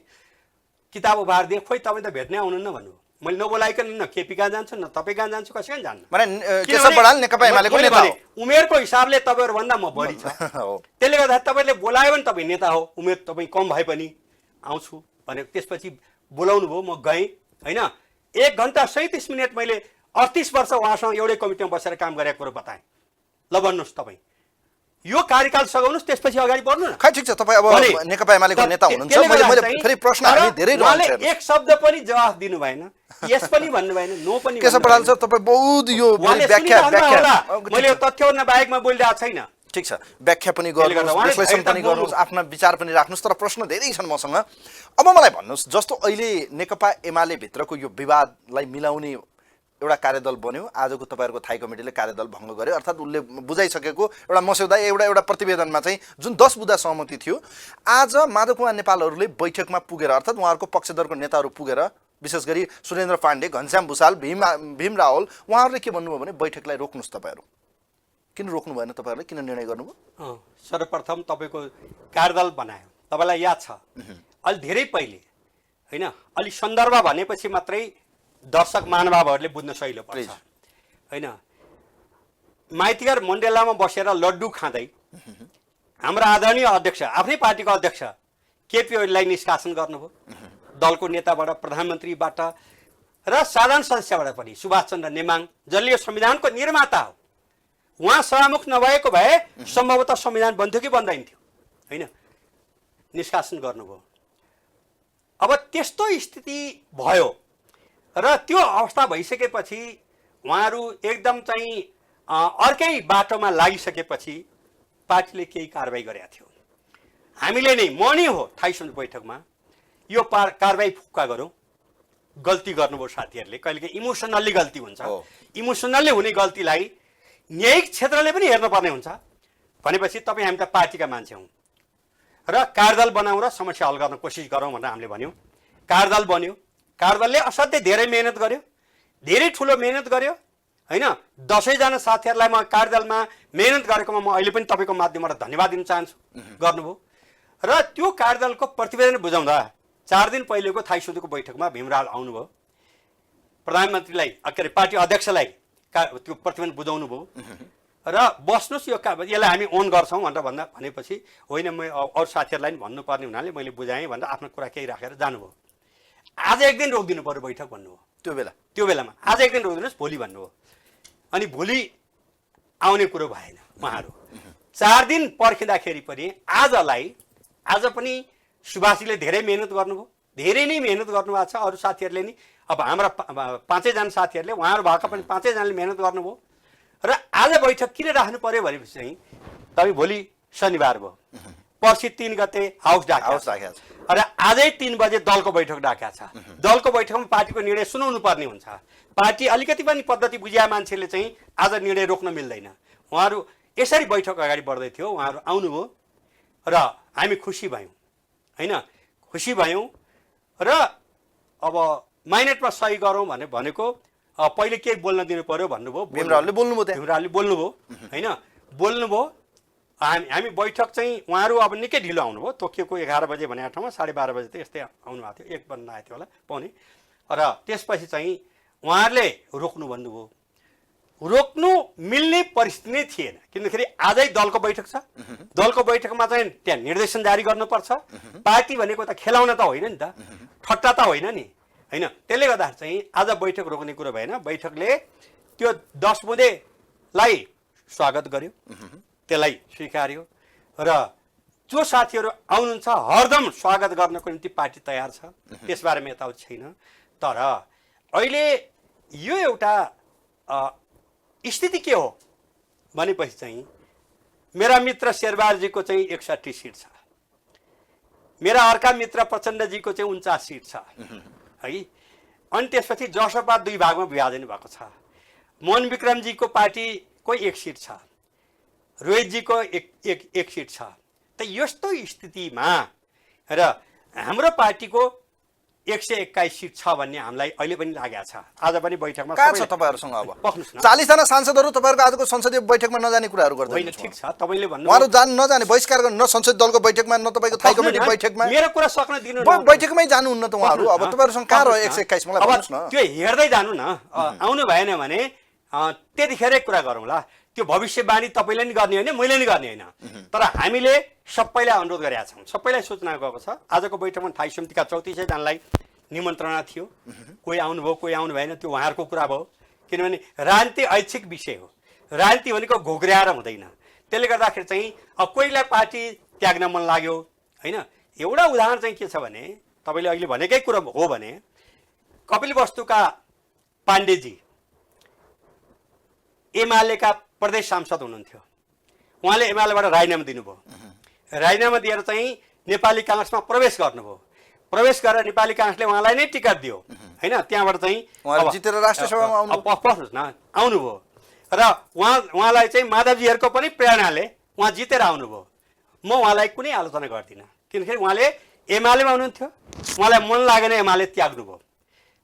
किताब उपहार दिएँ। खोइ तपाईँ त भेट्नै आउनुहुन्न भन्नु। मैले नबोलाइकन न केपी कहाँ जान्छु न तपाईँ कहाँ जान्छु, कसै कहाँ जान्न। माने केशव बडाल नेकपा एमालेको नेता हो। उमेरको हिसाबले तपाईँहरूभन्दा म बढी छ। त्यसले गर्दा तपाईँले बोलायो भने तपाईँ नेता हो, उमेर तपाईँ कम भए पनि आउँछु भनेको। त्यसपछि बोलाउनु भयो, म गएँ होइन। 1 घन्टा 37 मिनट मैले 38 वर्ष उहाँसँग एउटै कमिटीमा बसेर काम गरेको कुरो बताएँ। ल भन्नुहोस् तपाईँ यो कार्यकाल सघाउनुहोस्, त्यसपछि अगाडि बढ्नु न। खै ठिक छ, तपाईँ अब नेकपा एमालेको नेता हुनुहुन्छ। मैले फेरि प्रश्न हामी धेरै रहन्छ। एक शब्द पनि जवाफ दिनु भएन, यस पनि भन्नु भएन, नो पनि। केशव बडाल सर तपाईँ बहुत यो व्याख्या मैले तथ्यभन्दा बाहेकमा बोलिरहेको छैन। ठिक छ, व्याख्या पनि गर्नुहोस्, विश्लेषण पनि गर्नुहोस्, आफ्ना विचार पनि राख्नुहोस्, तर प्रश्न धेरै छन् मसँग। अब मलाई भन्नुहोस्, जस्तो अहिले नेकपा एमाले भित्रको यो विवादलाई मिलाउने एउटा कार्यदल बन्यो। आजको तपाईँहरूको थाई कमिटीले कार्यदल भङ्ग गर्यो, अर्थात् उसले बुझाइसकेको एउटा मस्यौदा एउटा प्रतिवेदनमा चाहिँ जुन 10 बुँदा सहमति थियो, आज माधव कुमार नेपालहरूले बैठकमा पुगेर अर्थात् उहाँहरूको पक्षधरको नेताहरू पुगेर, विशेष गरी सुरेन्द्र पाण्डे, घनश्याम भूषाल, भीम रावल, उहाँहरूले के भन्नुभयो भने बैठकलाई रोक्नुहोस्। तपाईँहरू किन रोक्नु भएन? तपाईँहरूले किन निर्णय गर्नुभयो? सर्वप्रथम तपाईँको कार्यदल बनायो, तपाईँलाई याद छ अलि धेरै पहिले होइन। अलि सन्दर्भ भनेपछि मात्रै दर्शक महानुभावहरूले बुझ्न सहिलो पर्छ होइन। माइतीघर मण्डेलामा बसेर लड्डु खाँदै हाम्रो आदरणीय अध्यक्ष, आफ्नै पार्टीको अध्यक्ष केपी ओलीलाई निष्कासन गर्नुभयो। दलको नेताबाट, प्रधानमन्त्रीबाट र साधारण सदस्यबाट पनि सुभाष चन्द्र नेमाङ, जसले यो संविधानको निर्माता हो, उहाँ सभामुख नभएको भए सम्भवतः संविधान बन्थ्यो कि बन्दैन थियो होइन। निष्कासन गर्नुभयो। अब त्यस्तो स्थिति भयो र त्यो अवस्था भइसकेपछि उहाँहरू एकदम चाहिँ अर्कै बाटोमा लागिसकेपछि पार्टीले केही कारबाही गरेका थियो। हामीले नै, म नै हो थाई समिति बैठकमा यो कारबाही फुक्का गरौँ। गल्ती गर्नुभयो साथीहरूले, कहिलेकाहीँ इमोसनल्ली गल्ती हुन्छ। इमोसनल्ली हुने गल्तीलाई न्यायिक क्षेत्रले पनि हेर्नुपर्ने हुन्छ। भनेपछि तपाईँ हामी त पार्टीका मान्छे हौँ र कार्यदल बनाउँ र समस्या हल गर्न कोसिस गरौँ भनेर हामीले भन्यौँ। कार्यदल बन्यो। कार्यदलले असाध्यै धेरै मेहनत गर्यो, धेरै ठुलो मेहनत गर्यो होइन। 10 जना साथीहरूलाई म कार्यदलमा मेहनत गरेकोमा म अहिले पनि तपाईँको माध्यमबाट धन्यवाद दिन चाहन्छु, गर्नुभयो। र त्यो कार्यदलको प्रतिवेदन बुझाउँदा 4 दिन पहिलेको थाई समितिको बैठकमा भीमराव आउनुभयो, प्रधानमन्त्रीलाई के अरे पार्टी अध्यक्षलाई त्यो प्रतिवेदन बुझाउनु भयो र बस्नुहोस् यो यसलाई हामी ओन गर्छौँ भनेर भनेपछि होइन म अरू साथीहरूलाई पनि भन्नुपर्ने हुनाले मैले बुझाएँ भनेर आफ्नो कुरा केही राखेर जानुभयो। आज 1 दिन रोकिदिनु पर्यो बैठक भन्नुभयो। त्यो बेलामा आज 1 दिन रोकिदिनुहोस्, भोलि भन्नुभयो। अनि भोलि आउने कुरो भएन। उहाँहरू 4 दिन पर्खिँदाखेरि पनि आज पनि सुभाषजीले धेरै मेहनत गर्नुभयो, धेरै नै मेहनत गर्नुभएको छ। अरू साथीहरूले नि, अब हाम्रा 5 जना साथीहरूले, उहाँहरू भएका पनि 5 जनाले मेहनत गर्नुभयो। र आज बैठक किन राख्नु पर्यो भनेपछि चाहिँ तपाईँ भोलि शनिबार भयो, पर्सि 3 गते हाउस डाकेको छ र आजै 3 बजे दलको बैठक डाकेको छ। दलको बैठकमा पार्टीको निर्णय सुनाउनु पर्ने हुन्छ। पार्टी अलिकति पनि पद्धति बुझिया मान्छेले चाहिँ आज निर्णय रोक्न मिल्दैन। उहाँहरू यसरी बैठक अगाडि बढ्दै थियो, उहाँहरू आउनुभयो र हामी खुसी भयौँ होइन। खुसी भयौँ र अब माइनेटमा सही गरौँ भनेको पहिले के बोल्न दिनु पर्यो भन्नुभयो। भीमरावले बोल्नुभयो होइन, बोल्नुभयो। हामी बैठक चाहिँ उहाँहरू अब निकै ढिलो आउनुभयो। तोकिएको 11 बजे भने ठाउँमा 12:30 बजे त यस्तै आउनुभएको थियो, 1 बज्न आएको थियो होला पाउने। र त्यसपछि चाहिँ उहाँहरूले रोक्नु भन्नुभयो। रोक्नु मिल्ने परिस्थिति नै थिएन, किनखेरि आजै दलको बैठक छ। दलको बैठकमा चाहिँ त्यहाँ निर्देशन जारी गर्नुपर्छ। पार्टी भनेको त खेलाउन त होइन नि त, ठट्टा त होइन नि होइन। त्यसले गर्दा चाहिँ आज बैठक रोक्ने कुरो भएन। बैठकले त्यो 10 बुँदेलाई स्वागत गर्यो, त्यसलाई स्वीकार्यो र जो साथीहरू आउनुहुन्छ हरदम स्वागत गर्नको निम्ति पार्टी तयार छ, त्यसबारेमा यताउति छैन। तर अहिले यो एउटा स्थिति के हो भनेपछि चाहिँ मेरा मित्र शेरबहादुरजीको चाहिँ 61 सिट छ, मेरा अर्का मित्र प्रचण्डजीको चाहिँ 49 सिट छ है। अनि त्यसपछि जसपा 2 भागमा विभाजन भएको छ। मोहन विक्रमजीको पार्टीको 1 सिट छ, रोहितजीको एक सिट छ। त यस्तो स्थितिमा र हाम्रो पार्टीको 121 सिट छ भन्ने हामीलाई अहिले पनि लागेको छ। आज पनि बैठकमा कहाँ छ तपाईहरुसँग अब पक्नुस् न, 40 जना सांसदहरु तपाईहरुको आजको संसदीय बैठकमा नजाने कुराहरु गर्दै होइन, ठिक छ तपाईले भन्नु उहाँहरु नजाने बहिष्कार गर्न, न संसदीय दलको बैठकमा न तपाईको थाई कमिटी बैठकमा, मेरो कुरा सक्न दिनु न, बैठकमै जानुहुन्न त उहाँहरु। अब तपाईहरुसँग कहाँ रह्यो 121 मलाई भन्नुस् न। त्यो हेर्दै जानु न, आउनु भएन भने त्यतिखेरै कुरा गरौँला। त्यो भविष्यवाणी तपाईले नि गर्ने होइन, मैले नि गर्ने होइन। तर हामीले सबैलाई अनुरोध गरेका छौँ, सबैलाई सूचना गएको छ। आजको बैठकमा थाई समितिका 34 जनालाई निमन्त्रणा थियो, कोही आउनुभयो कोही आउनु भएन, त्यो उहाँहरूको कुरा भयो। किनभने राजनीति ऐच्छिक विषय हो, राजनीति भनेको घोघर्याएर हुँदैन। त्यसले गर्दाखेरि चाहिँ अब कोहीलाई पार्टी त्याग्न मन लाग्यो होइन। एउटा उदाहरण चाहिँ के छ भने तपाईँले अहिले भनेकै कुरा हो भने कपिलवस्तुका पाण्डेजी एमालेका प्रदेश सांसद हुनुहुन्थ्यो, उहाँले एमालेबाट राजीनामा दिनुभयो। राजीनामा दिएर चाहिँ नेपाली काङ्ग्रेसमा प्रवेश गर्नुभयो। प्रवेश गरेर नेपाली काङ्ग्रेसले उहाँलाई नै टिकट दियो होइन। त्यहाँबाट चाहिँ जितेर राष्ट्रिय सभामा पस्नुहोस् न, आउनुभयो र उहाँलाई चाहिँ माधवजीहरूको पनि प्रेरणाले उहाँ जितेर आउनुभयो। म उहाँलाई कुनै आलोचना गर्दिनँ, किनकि उहाँले एमालेमा हुनुहुन्थ्यो, उहाँलाई मन लागेन एमाले त्याग्नुभयो,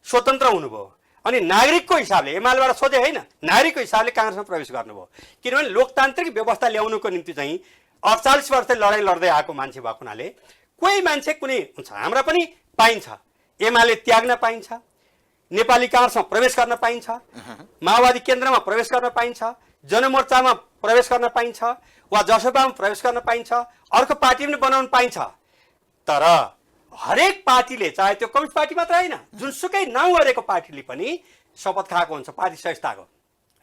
स्वतन्त्र हुनुभयो। अनि नागरिकको हिसाबले एमालेबाट सोधे होइन, नागरिकको हिसाबले काङ्ग्रेसमा प्रवेश गर्नुभयो। किनभने लोकतान्त्रिक व्यवस्था ल्याउनुको निम्ति चाहिँ 48 वर्ष लडाइँ लड्दै आएको मान्छे भएको हुनाले कोही मान्छे कुनै हुन्छ, हाम्रा पनि पाइन्छ, एमाले त्याग्न पाइन्छ, नेपाली काङ्ग्रेसमा प्रवेश गर्न पाइन्छ, माओवादी केन्द्रमा प्रवेश गर्न पाइन्छ, जनमोर्चामा प्रवेश गर्न पाइन्छ, वा जसपामा प्रवेश गर्न पाइन्छ, अर्को पार्टी पनि बनाउन पाइन्छ। तर हरेक पार्टीले, चाहे त्यो कम्युनिस्ट पार्टी मात्र होइन, जुनसुकै नाउँ गरेको पार्टीले पनि शपथ खाएको हुन्छ पार्टी संस्थाको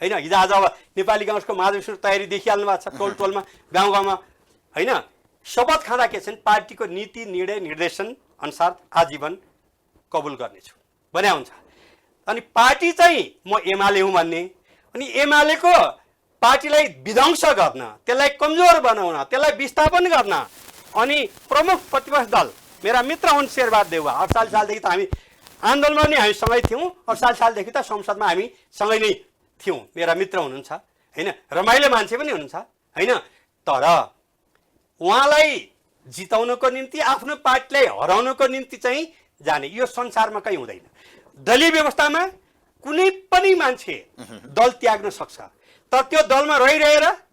होइन। हिजो आज अब नेपाली काङ्ग्रेसको महाधिवेशन तयारी देखिहाल्नु भएको छ, टोल टोलमा गाउँ गाउँमा होइन। शपथ खाँदा के छन्, पार्टीको नीति निर्णय निर्देशन अनुसार आजीवन कबुल गर्नेछु भने हुन्छ। अनि पार्टी चाहिँ म एमाले हुँ भन्ने, अनि एमालेको पार्टीलाई विध्वंस गर्न, त्यसलाई कमजोर बनाउन, त्यसलाई विस्थापन गर्न, अनि प्रमुख प्रतिपक्ष दल मेरा मित्र हुन् शेरबहादुर देउवा, 48 सालदेखि त हामी आन्दोलनमा नि हामी सँगै थियौँ, 48 सालदेखि त संसदमा हामी सँगै नै थियौँ, मेरा मित्र हुनुहुन्छ होइन, रमाइलो मान्छे पनि हुनुहुन्छ होइन। तर उहाँलाई जिताउनको निम्ति, आफ्नो पार्टीलाई हराउनको निम्ति चाहिँ जाने यो संसारमा कहीँ हुँदैन। दलीय व्यवस्थामा कुनै पनि मान्छे दल त्याग्न सक्छ, तर त्यो दलमा रहिरहेर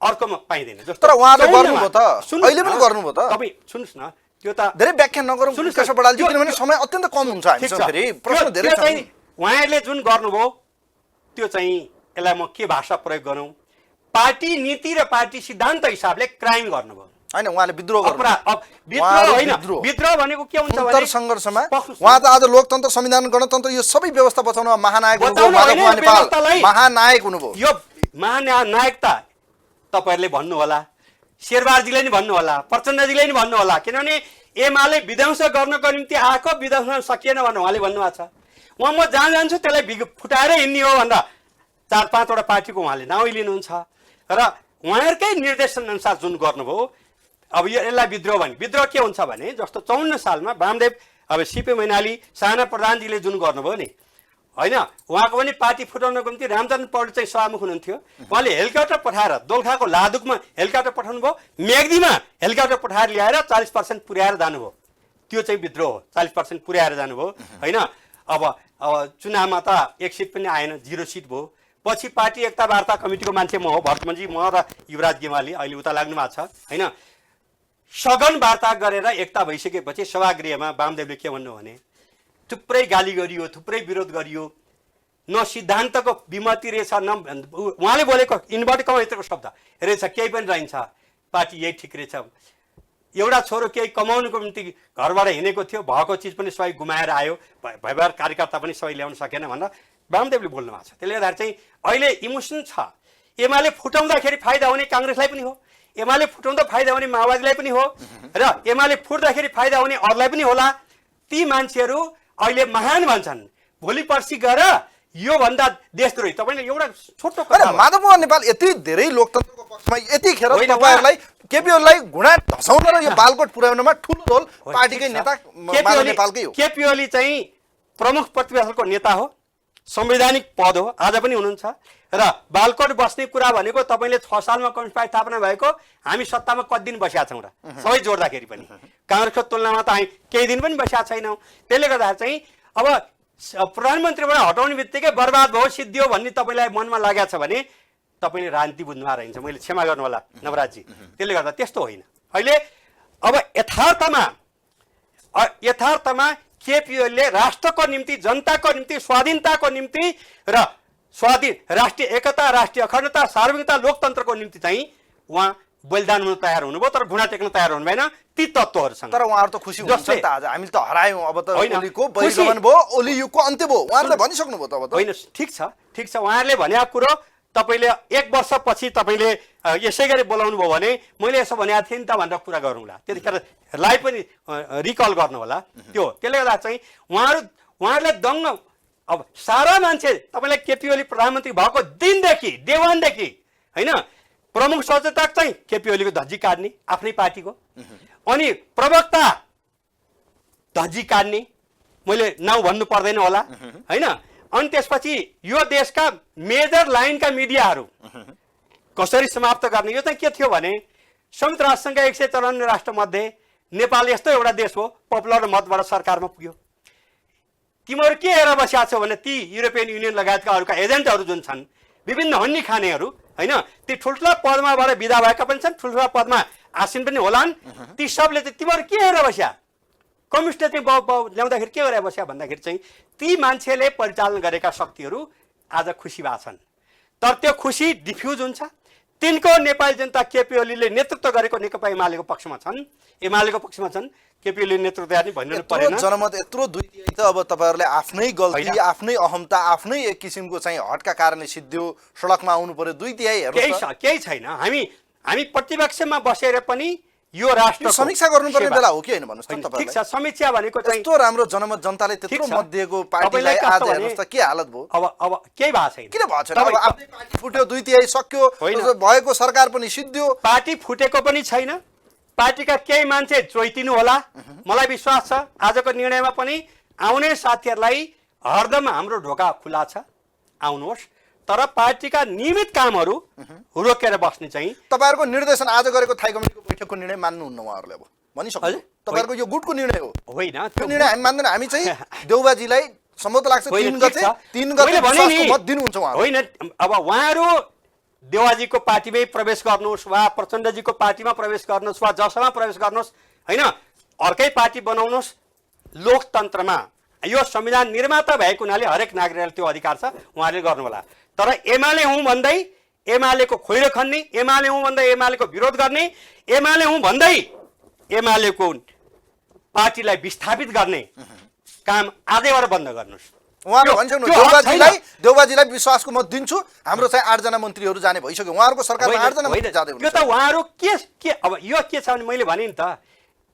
अर्कोमा पाइँदैन। तर उहाँले गर्नुभयो त, अहिले पनि गर्नुभयो त। तपाईँ सुन्नुहोस् न, त्यो त धेरै व्याख्या नगरौँ केशव बडालजी, किनभने समय अत्यन्त कम हुन्छ हामीसँग, फेरि प्रश्न धेरै छ। उहाँहरूले जुन गर्नुभयो त्यो चाहिँ यसलाई म के भाषा प्रयोग गरौँ, पार्टी नीति र पार्टी सिद्धान्त हिसाबले क्राइम गर्नुभयो होइन। उहाँले विद्रोह विद्रोह भनेको के हुन्छ भने सङ्घर्षमा उहाँ त आज लोकतन्त्र, संविधान, गणतन्त्र यो सबै व्यवस्था बचाउनमा महानायक हुनुभयो, महानायक हुनुभयो। यो महानायकता तपाईँहरूले भन्नु होला, शेरबहादुरजीले नि भन्नु होला, प्रचण्डजीले नि भन्नु होला, किनभने एमाले विध्वंस गर्नको निम्ति आएको, विध्वंस सकिएन भनेर उहाँले भन्नुभएको छ। उहाँ म जहाँ जान्छु त्यसलाई फुटाएर हिँड्ने हो भनेर 4-5वटा पार्टीको उहाँले नाउँ लिनुहुन्छ र उहाँहरूकै निर्देशन अनुसार जुन गर्नुभयो। अब यसलाई विद्रोह भने विद्रोह के हुन्छ भने, जस्तो 54 सालमा वामदेव अब सिपी मैनाली साना प्रधानजीले जुन गर्नुभयो नि होइन, उहाँको पनि पार्टी फुटाउनको निम्ति रामचन्द्र पौडेल चाहिँ सभामुख हुनुहुन्थ्यो, उहाँले हेलिकप्टर पठाएर दोलखाको लादुकमा हेलिकप्टर पठाउनु भयो, मेग्दीमा हेलिकप्टर पठाएर ल्याएर 40% पुर्याएर जानुभयो। त्यो चाहिँ विद्रोह हो, 40% पुर्याएर जानुभयो होइन। अब चुनावमा त 1 सिट पनि आएन, 0 सिट भयो। पछि पार्टी एकता वार्ता कमिटीको मान्छे म हो, भरतमनजी, म र युवराज गेवाली अहिले उता लाग्नु भएको छ होइन। सघन वार्ता गरेर एकता भइसकेपछि सभागृहमा वामदेवले के भन्नु भने, थुप्रै गाली गरियो, थुप्रै विरोध गरियो, न सिद्धान्तको विमति रहेछ, न उहाँले बोलेको इन्भर्ट कमाइत्रको शब्द रहेछ, केही पनि रहन्छ, पार्टी यही ठिक रहेछ। एउटा छोरो केही कमाउनुको निम्ति घरबाट हिँडेको थियो, भएको चिज पनि सबै गुमाएर आयो, भयभर कार्यकर्ता पनि सबै ल्याउन सकेन भनेर वामदेवले बोल्नु भएको छ। त्यसले गर्दा चाहिँ अहिले इमोसन छ। एमाले फुटाउँदाखेरि फाइदा हुने काङ्ग्रेसलाई पनि हो, एमाले फुटाउँदा फाइदा हुने माओवादीलाई पनि हो, र एमाले फुट्दाखेरि फाइदा हुने अरूलाई पनि होला। ती मान्छेहरू अहिले महान भन्छन्, भोलि पर्सि गएर योभन्दा देशद्रोही। तपाईँले एउटा छोटो होइन, माधव मोहन नेपाल यति धेरै लोकतन्त्रको पक्षमा यतिखेर तपाईँहरूलाई केपी ओलीलाई घुँडा धसाउन र यो बालकोट पुर्याउनमा ठुलो रोल पार्टीकै नेता माधव नेपालकै हो। केपी ओली चाहिँ प्रमुख प्रतिपक्षको नेता हो, संवैधानिक पद हो, आज पनि हुनुहुन्छ। र बालकोट बस्ने कुरा भनेको तपाईँले 6 सालमा कम्युनिस्ट पार्टी स्थापना भएको, हामी सत्तामा कति दिन बसेका छौँ र सबै जोड्दाखेरि पनि काङ्ग्रेसको तुलनामा त हामी केही दिन पनि बसेका छैनौँ। त्यसले गर्दा चाहिँ अब प्रधानमन्त्रीबाट हटाउने बित्तिकै बर्बाद भयो, सिद्धियो भन्ने तपाईँलाई मनमा लागेको छ भने तपाईँले राजनीति बुझ्नु रहन्छ। मैले क्षमा गर्नु होला नवराजजी, त्यसले गर्दा त्यस्तो होइन। अहिले अब यथार्थमा केपी ओलीले राष्ट्रको निम्ति, जनताको निम्ति, स्वाधीनताको निम्ति र राष्ट्रिय एकता, राष्ट्रिय अखण्डता, सार्वभौमिकता, लोकतन्त्रको निम्ति चाहिँ उहाँ बलिदान हुन तयार हुनुभयो, तर घुँडा टेक्न तयार हुनु भएन ती तत्त्वहरूसँग। तर उहाँहरू त खुसी हुनुहुन्छ नि त, आज हामीले त हरायौँ, अब त ओलीको बहिष्करण भयो, ओली युगको अन्त्य भयो, उहाँहरूले भनिसक्नुभयो त। अब त होइन, ठिक छ, उहाँहरूले भनेको कुरो तपाईँले 1 वर्षपछि तपाईँले यसै गरी बोलाउनु भयो भने मैले यसो भनेको थिएँ नि त भनेर कुरा गरौँला, त्यतिखेरलाई पनि रिकल गर्नु होला त्यो। त्यसले गर्दा चाहिँ उहाँहरूले दङ्ग, अब सारा मान्छे तपाईँलाई केपी ओली प्रधानमन्त्री भएको दिनदेखि, डे वानदेखि होइन, प्रमुख सचेतक चाहिँ केपी ओलीको धज्जी काट्ने आफ्नै पार्टीको, अनि प्रवक्ता धज्जी काट्ने, मैले नाउँ भन्नु पर्दैन होला होइन, अनि त्यसपछि यो देशका मेजर लाइनका मिडियाहरू कसरी समाप्त गर्ने। यो चाहिँ के थियो भने संयुक्त राष्ट्रसङ्घका 154 राष्ट्रमध्ये नेपाल यस्तो एउटा देश हो पपुलर मतबाट सरकारमा पुग्यो। तिमीहरू के हेरेर बसेका छौ भने ती युरोपियन युनियन लगायतका अरूका एजेन्टहरू जुन छन्, विभिन्न हन्नी खानेहरू होइन, ती ठुल्ठुला पदमाबाट विदा भएका पनि छन्, ठुल्ठुला पदमा आसीन पनि होलान्। ती सबले चाहिँ तिमीहरू के हेरेर बस्या, कम्युनिस्टले चाहिँ ल्याउँदाखेरि के गरेर बस्या भन्दाखेरि चाहिँ ती मान्छेले परिचालन गरेका शक्तिहरू आज खुसी भएको छन्। तर त्यो खुसी डिफ्युज हुन्छ। तिनको नेपाली जनता केपी ओलीले नेतृत्व गरेको नेकपा एमालेको पक्षमा छन्, केपी ओलीले नेतृत्व गर्ने भन्नु परेन। जनमत यत्रो दुई त अब तपाईँहरूले आफ्नै गल्ती, आफ्नै अहमता, आफ्नै एक किसिमको चाहिँ हटका कारणले सिद्धियो, सडकमा आउनु पर्यो, 2/3 केही छैन। हामी प्रतिपक्षमा बसेर पनि यो राष्ट्र समीक्षा गर्नुपर्ने बेला हो कि होइन भन्नुहोस् त तपाईहरुले। ठीक छ, समीक्षा भनेको चाहिँ यस्तो राम्रो जनमत जनताले त्यत्रो मत दिएको पार्टीलाई आज हेर्नुहोस् त के हालत भयो। अब केही भएको छैन। किन भएको छैन? अब आफ्नै पार्टी फुट्यो, 2/3 सक्यो, भएको सरकार पनि सिद्धियो। पार्टी फुटेको पनि छैन, पार्टीका केही मान्छे चोइतिनु होला, मलाई विश्वास छ। आजको निर्णयमा पनि आउने साथीहरूलाई हरदम हाम्रो ढोका खुला छ, आउनुहोस्। तर पार्टीका नियमित कामहरू रोकेर बस्ने चाहिँ तपाईहरुको निर्देशन आज गरेको थाई कमिटीको बैठकको निर्णय मान्नुहुन्न उहाँहरूले। अब भनिसक्नु तपाईहरुको यो गुटको निर्णय हो होइन, त्यो निर्णय हामी मान्दैन। हामी चाहिँ देउबाजीलाई सम्भवत लाग्छ 3 गते विश्वासको मत दिनुहुन्छ उहाँ होइन। अब उहाँहरू देउबाजीको पार्टीमै प्रवेश गर्नुहोस् वा प्रचण्डजीको पार्टीमा प्रवेश गर्नुहोस् वा जसमा प्रवेश गर्नुहोस् होइन, अर्कै पार्टी बनाउनुहोस्। लोकतन्त्रमा यो संविधान निर्माता भएको हुनाले हरेक नागरिकलाई त्यो अधिकार छ, उहाँहरूले गर्नु होला। तर एमाले हुँ भन्दै एमालेको खोइरो खन्ने, एमाले हुँ भन्दै एमालेको विरोध गर्ने, एमाले हुँ भन्दै एमालेको पार्टीलाई विस्थापित गर्ने काम आजैबाट बन्द गर्नुहोस्। उहाँले भन्छन् देउबाजीलाई विश्वासको मत दिन्छु, हाम्रो चाहिँ 8 जना मन्त्रीहरू जाने भइसक्यो, उहाँहरूको सरकारमा 8 जना मन्त्री जाँदै हुनुहुन्छ। यो त उहाँहरू के अब यो के छ भने मैले भने नि त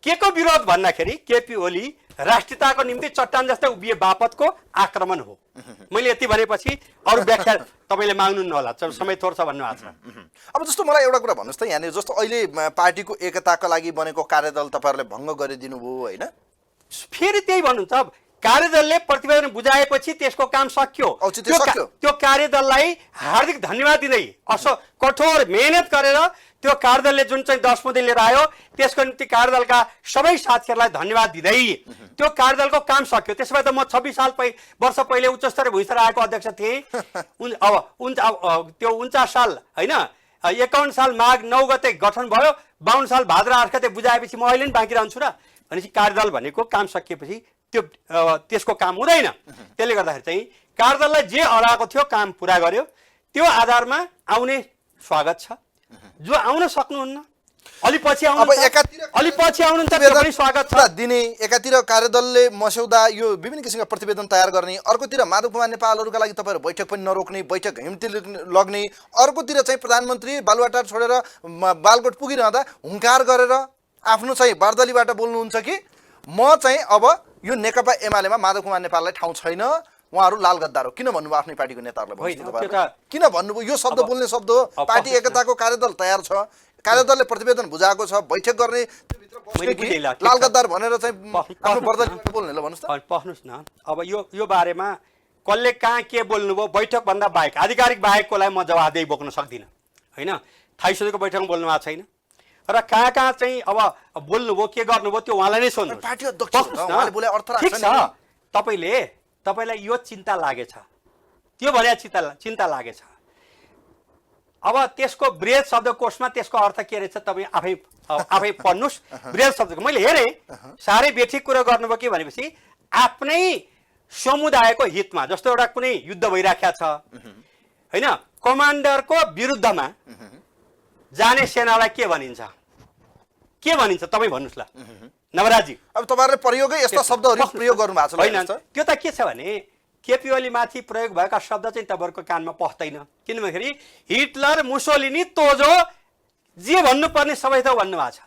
के को विरोध भन्दाखेरि केपी ओली राष्ट्रियताको निम्ति चट्टान जस्तै उभिए बापतको आक्रमण हो। मैले यति भनेपछि अरू व्याख्या तपाईले माग्नुहुन्न होला, समय थोर छ भन्नु भएको छ। अब जस्तो मलाई एउटा कुरा भन्नुहोस् त, यहाँनिर जस्तो अहिले पार्टीको एकताको लागि बनेको कार्यदल तपाईहरुले भङ्ग गरिदिनु भयो होइन, फेरि त्यही भन्नुहुन्छ। कार्यदलले प्रतिवेदन बुझाएपछि त्यसको काम सक्यो। त्यो कार्यदललाई हार्दिक धन्यवाद दिँदै असो कठोर मेहनत गरेर त्यो कार्यदलले जुन चाहिँ 10 मुद्दे लिएर आयो त्यसको निम्ति कार्यदलका सबै साथीहरूलाई धन्यवाद दिँदै त्यो कार्यदलको काम सक्यो। त्यसो भए त म 26 वर्ष पहिले उच्चस्तरीय भूस्तर आएको अध्यक्ष थिएँ। अब त्यो 49 साल होइन, 51 साल माघ 9 गते गठन भयो, 52 साल भाद्र 8 गते बुझाएपछि म अहिले पनि बाँकी रहन्छु र भनेपछि कार्यदल भनेको काम सकिएपछि त्यसको काम हुँदैन। त्यसले गर्दाखेरि चाहिँ कार्यदललाई जे अडाएको थियो काम पुरा गर्यो। त्यो आधारमा आउने स्वागत छ, जो आउन सक्नुहुन्न अलि पछि अब एकातिर अलि पछि आउनुहुन्छ त्यो पनि स्वागत छ दिने, एकातिर कार्यदलले मस्यौदा यो विभिन्न किसिमका प्रतिवेदन तयार गर्ने, अर्कोतिर माधव कुमार नेपालहरूका लागि तपाईँहरू बैठक पनि नरोक्ने, बैठक हिम्ती लग्ने, अर्कोतिर चाहिँ प्रधानमन्त्री बालुवाटार छोडेर बालकोट पुगिरहँदा हुङ्कार गरेर आफ्नो चाहिँ बार्दलीबाट बोल्नुहुन्छ कि म चाहिँ अब यो नेकपा एमालेमा माधव कुमार नेपाललाई ठाउँ छैन, उहाँहरू लाल गद्दार हो। किन भन्नुभयो आफ्नै पार्टीको नेताहरूलाई? किन भन्नुभयो? यो शब्द बोल्ने शब्द हो। पार्टी एकताको कार्यदल तयार छ, कार्यदलले प्रतिवेदन बुझाएको छ, बैठक गर्ने, लाल गद्दार भनेर चाहिँ आफ्नो बर्दलीबाट बोल्ने ल भन्नुहोस् त। पख्नुहोस् न, अब यो बारेमा कसले कहाँ के बोल्नुभयो बैठकभन्दा बाहेक आधिकारिक बाहेककोलाई म जवाफदेही बोक्न सक्दिनँ होइन। थाइसोको बैठकमा बोल्नु भएको छैन र कहाँ कहाँ चाहिँ अब बोल्नुभयो के गर्नुभयो त्यो उहाँलाई नै सोध्नु। पार्टी अध्यक्ष उहाँले बोले अर्थ ठिक राख्छ छ, तपाईँलाई यो चिन्ता लागेछ, त्यो भने चिन्ता लागेछ। अब त्यसको ब्रेल शब्दकोशमा त्यसको अर्थ के रहेछ तपाईँ आफै पढ्नुहोस्। ब्रेल शब्दको मैले हेरेँ, साह्रै बेठिक कुरो गर्नुभयो के भनेपछि आफ्नै समुदायको हितमा, जस्तो एउटा कुनै युद्ध भइराखेको छ होइन, कमान्डरको विरुद्धमा जाने सेनालाई के भनिन्छ तपाईँ भन्नुहोस् ल नवराजी। अब तपाईँहरूले प्रयोगै यस्ता शब्दहरू प्रयोग गर्नु भएको छ होइन। त्यो त के छ भने केपी ओली माथि प्रयोग भएका शब्द चाहिँ तपाईँहरूको कानमा पस्दैन, किनभने हिटलर, मुसोलिनी, तोजो जे भन्नुपर्ने सबै त भन्नुभएको छ।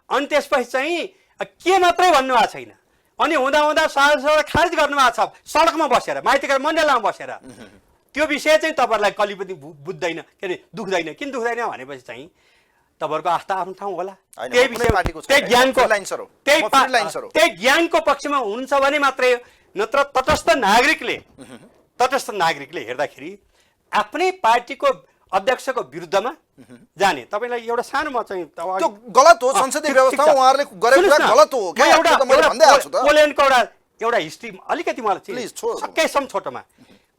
अनि त्यसपछि चाहिँ के मात्रै भन्नुभएको छैन। अनि हुँदा साहसबाट खारिज गर्नुभएको छ सडकमा बसेर, माइतीघर मण्डलामा बसेर। त्यो विषय चाहिँ तपाईँहरूलाई कहिले पनि बुझ्दैन, के अरे दुख्दैन। किन दुख्दैन भनेपछि चाहिँ तपाईँहरूको आस्था आफ्नो ठाउँ होला, त्यही विषय त्यही ज्ञानको पक्षमा हुन्छ भने मात्रै, नत्र तटस्थ नागरिकले हेर्दाखेरि आफ्नै पार्टीको अध्यक्षको विरुद्धमा जाने। तपाईँलाई एउटा सानो म चाहिँ त्यो गलत हो, संसदीय व्यवस्था उहाँहरूले गरेको गलत हो। पोल्यान्डको एउटा हिस्ट्री अलिकति मलाई सकेसम्म छोटोमा,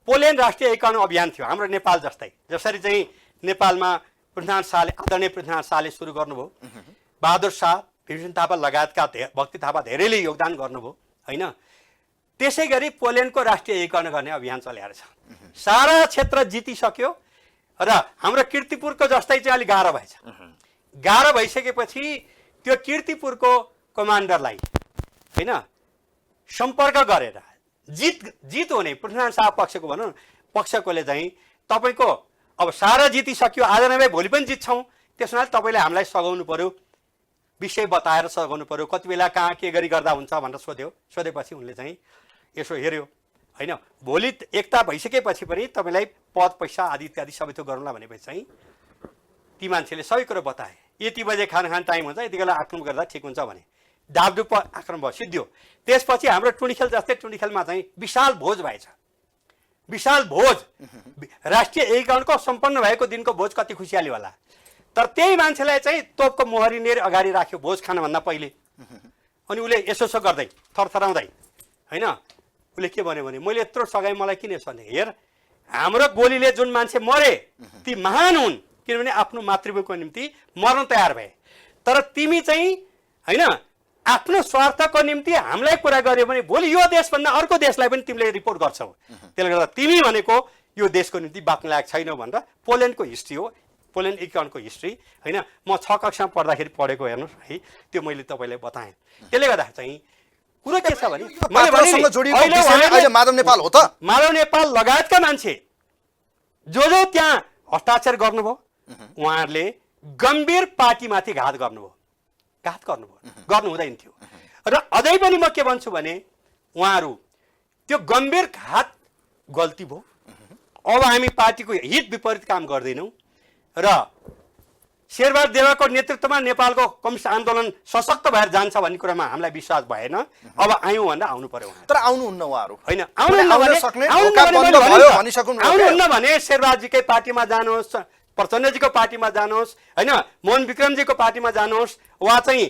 पोल्यान्ड राष्ट्रिय एकीकरण अभियान थियो हाम्रो नेपाल जस्तै। जसरी चाहिँ नेपालमा आदरणीय पृथ्वीनारायण शाहले सुरु गर्नुभयो, बहादुर शाह, भीमसेन थापा लगायतका भक्ति थापा धेरैले योगदान गर्नुभयो होइन। त्यसै गरी पोल्यान्डको राष्ट्रिय एकीकरण गर्ने अभियान चलाएर छ। सारा क्षेत्र जितिसक्यो र हाम्रो कीर्तिपुरको जस्तै चाहिँ अलिक गाह्रो भएछ। गाह्रो भइसकेपछि त्यो कीर्तिपुरको कमान्डरलाई होइन सम्पर्क गरेर जित हुने पृथ्वीनारायण शाह पक्षको भनौँ पक्षकोले चाहिँ तपाईँको अब सारा जितिसक्यो, आज नभए भोलि पनि जित्छौँ, त्यसो हुनाले तपाईँले हामीलाई सघाउनु पर्यो, विषय बताएर सघाउनु पर्यो, कति बेला कहाँ के गरी गर्दा हुन्छ भनेर सोधेपछि उनले चाहिँ यसो हेऱ्यो होइन। भोलि एकता भइसकेपछि पनि तपाईँलाई पद पैसा आदि इत्यादि सबै थोक गरौँला भनेपछि चाहिँ ती मान्छेले सबै कुरो बताए। यति बजे खान टाइम हुन्छ, यति बेला आक्रमण गर्दा ठिक हुन्छ भने डाबडुप आक्रमण भयो, सिद्धियो। त्यसपछि हाम्रो टुँडिखेल जस्तै टुँडिखेलमा चाहिँ विशाल भोज भएछ, विशाल भोज। राष्ट्रिय एकीकरणको सम्पन्न भएको दिनको भोज कति खुसियाली होला। तर त्यही मान्छेलाई चाहिँ तोपको मोहरी लिएर अगाडि राख्यो भोज खानभन्दा पहिले। अनि उसले यसो गर्दै थरथराउँदै होइन उसले के भन्यो भने मैले यत्रो सघाएँ, मलाई किन यसो भने हेर हाम्रो गोलीले जुन मान्छे मरे ती महान हुन्, किनभने आफ्नो मातृभूमिको निम्ति मर्न तयार भए। तर तिमी चाहिँ होइन आफ्नो स्वार्थको निम्ति हामीलाई कुरा गर्यो भने भोलि यो देशभन्दा अर्को देशलाई पनि तिमीले रिपोर्ट गर्छौ। त्यसले गर्दा तिमी भनेको यो देशको निम्ति बाँच्न लायक छैनौ भनेर पोल्यान्डको हिस्ट्री हो, पोल्यान्ड एकीकरणको हिस्ट्री होइन। म 6 कक्षामा पढ्दाखेरि पढेको हेर्नुहोस् है, त्यो मैले तपाईँलाई बताएँ। त्यसले गर्दा चाहिँ कुरो के छ भने माधव नेपाल लगायतका मान्छे जो त्यहाँ हस्ताक्षर गर्नुभयो उहाँहरूले गम्भीर पार्टीमाथि घात गर्नुभयो, गर्नु हुँदैन थियो। र अझै पनि म के भन्छु भने उहाँहरू त्यो गम्भीर घात गल्ती भयो। अब हामी पार्टीको हित विपरीत काम गर्दैनौँ र शेरबहादुर देवाको नेतृत्वमा नेपालको कम्युनिस्ट आन्दोलन सशक्त भएर जान्छ भन्ने कुरामा हामीलाई विश्वास भएन। अब आयौँ भन्दा आउनु पर्यो। तर आउनुहुन्न उहाँहरू होइन, आउनुहुन्न भने शेरबहादुरजीकै पार्टीमा जानुहोस्, प्रचण्डजीको पार्टीमा जानुहोस् होइन, मोहन विक्रमजीको पार्टीमा जानुहोस्, वा चाहिँ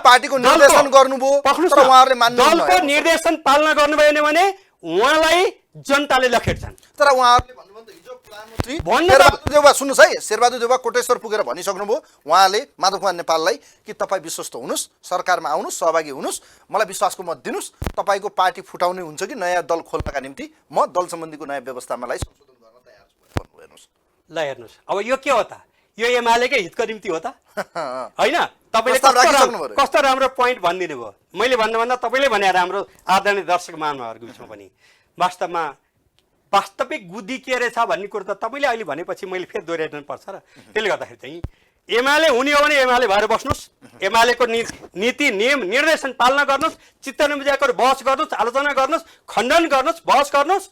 पार्टीको निर्देशन गर्नुभयो, दलको निर्देशन पालना गर्नुभएन भने उहाँलाई जनताले लखेट्छन्। तर उहाँहरूले भन्नुभयो सुन्नुहोस् है, शेरबहादुर देउवा कोटेश्वर पुगेर भनिसक्नुभयो उहाँले माधव कुमार नेपाललाई कि तपाईँ विश्वस्त हुनुहोस्, सरकारमा आउनुहोस्, सहभागी हुनुहोस्, मलाई विश्वासको मत दिनुहोस्, तपाईँको पार्टी फुटाउने हुन्छ कि नयाँ दल खोल्नका निम्ति म दल सम्बन्धीको नयाँ व्यवस्थामालाई संशोधन गर्न तयार छु भन्नुभयो। ल हेर्नुहोस्, अब यो के हो त, यो एमालेकै हितको निम्ति हो त होइन? तपाईँले प्रस्ताव राखिसक्नु पर्यो। कस्तो राम्रो पोइन्ट भनिदिनु भयो। मैले भन्नुभन्दा तपाईँले भने राम्रो आदरणीय दर्शक महानुभावहरूको बिचमा पनि वास्तवमा वास्तविक बुद्धि के रहेछ भन्ने कुरो त तपाईँले अहिले भनेपछि मैले फेरि दोहोऱ्याइदिनु पर्छ र त्यसले गर्दाखेरि चाहिँ एमाले हुने हो भने एमाले भएर बस्नुहोस्, एमालेको नीति नियम निर्देशन पालना गर्नुहोस्, चित्त नबुझाएको बहस गर्नुहोस्, आलोचना गर्नुहोस्, खण्डन गर्नुहोस्, बहस गर्नुहोस्,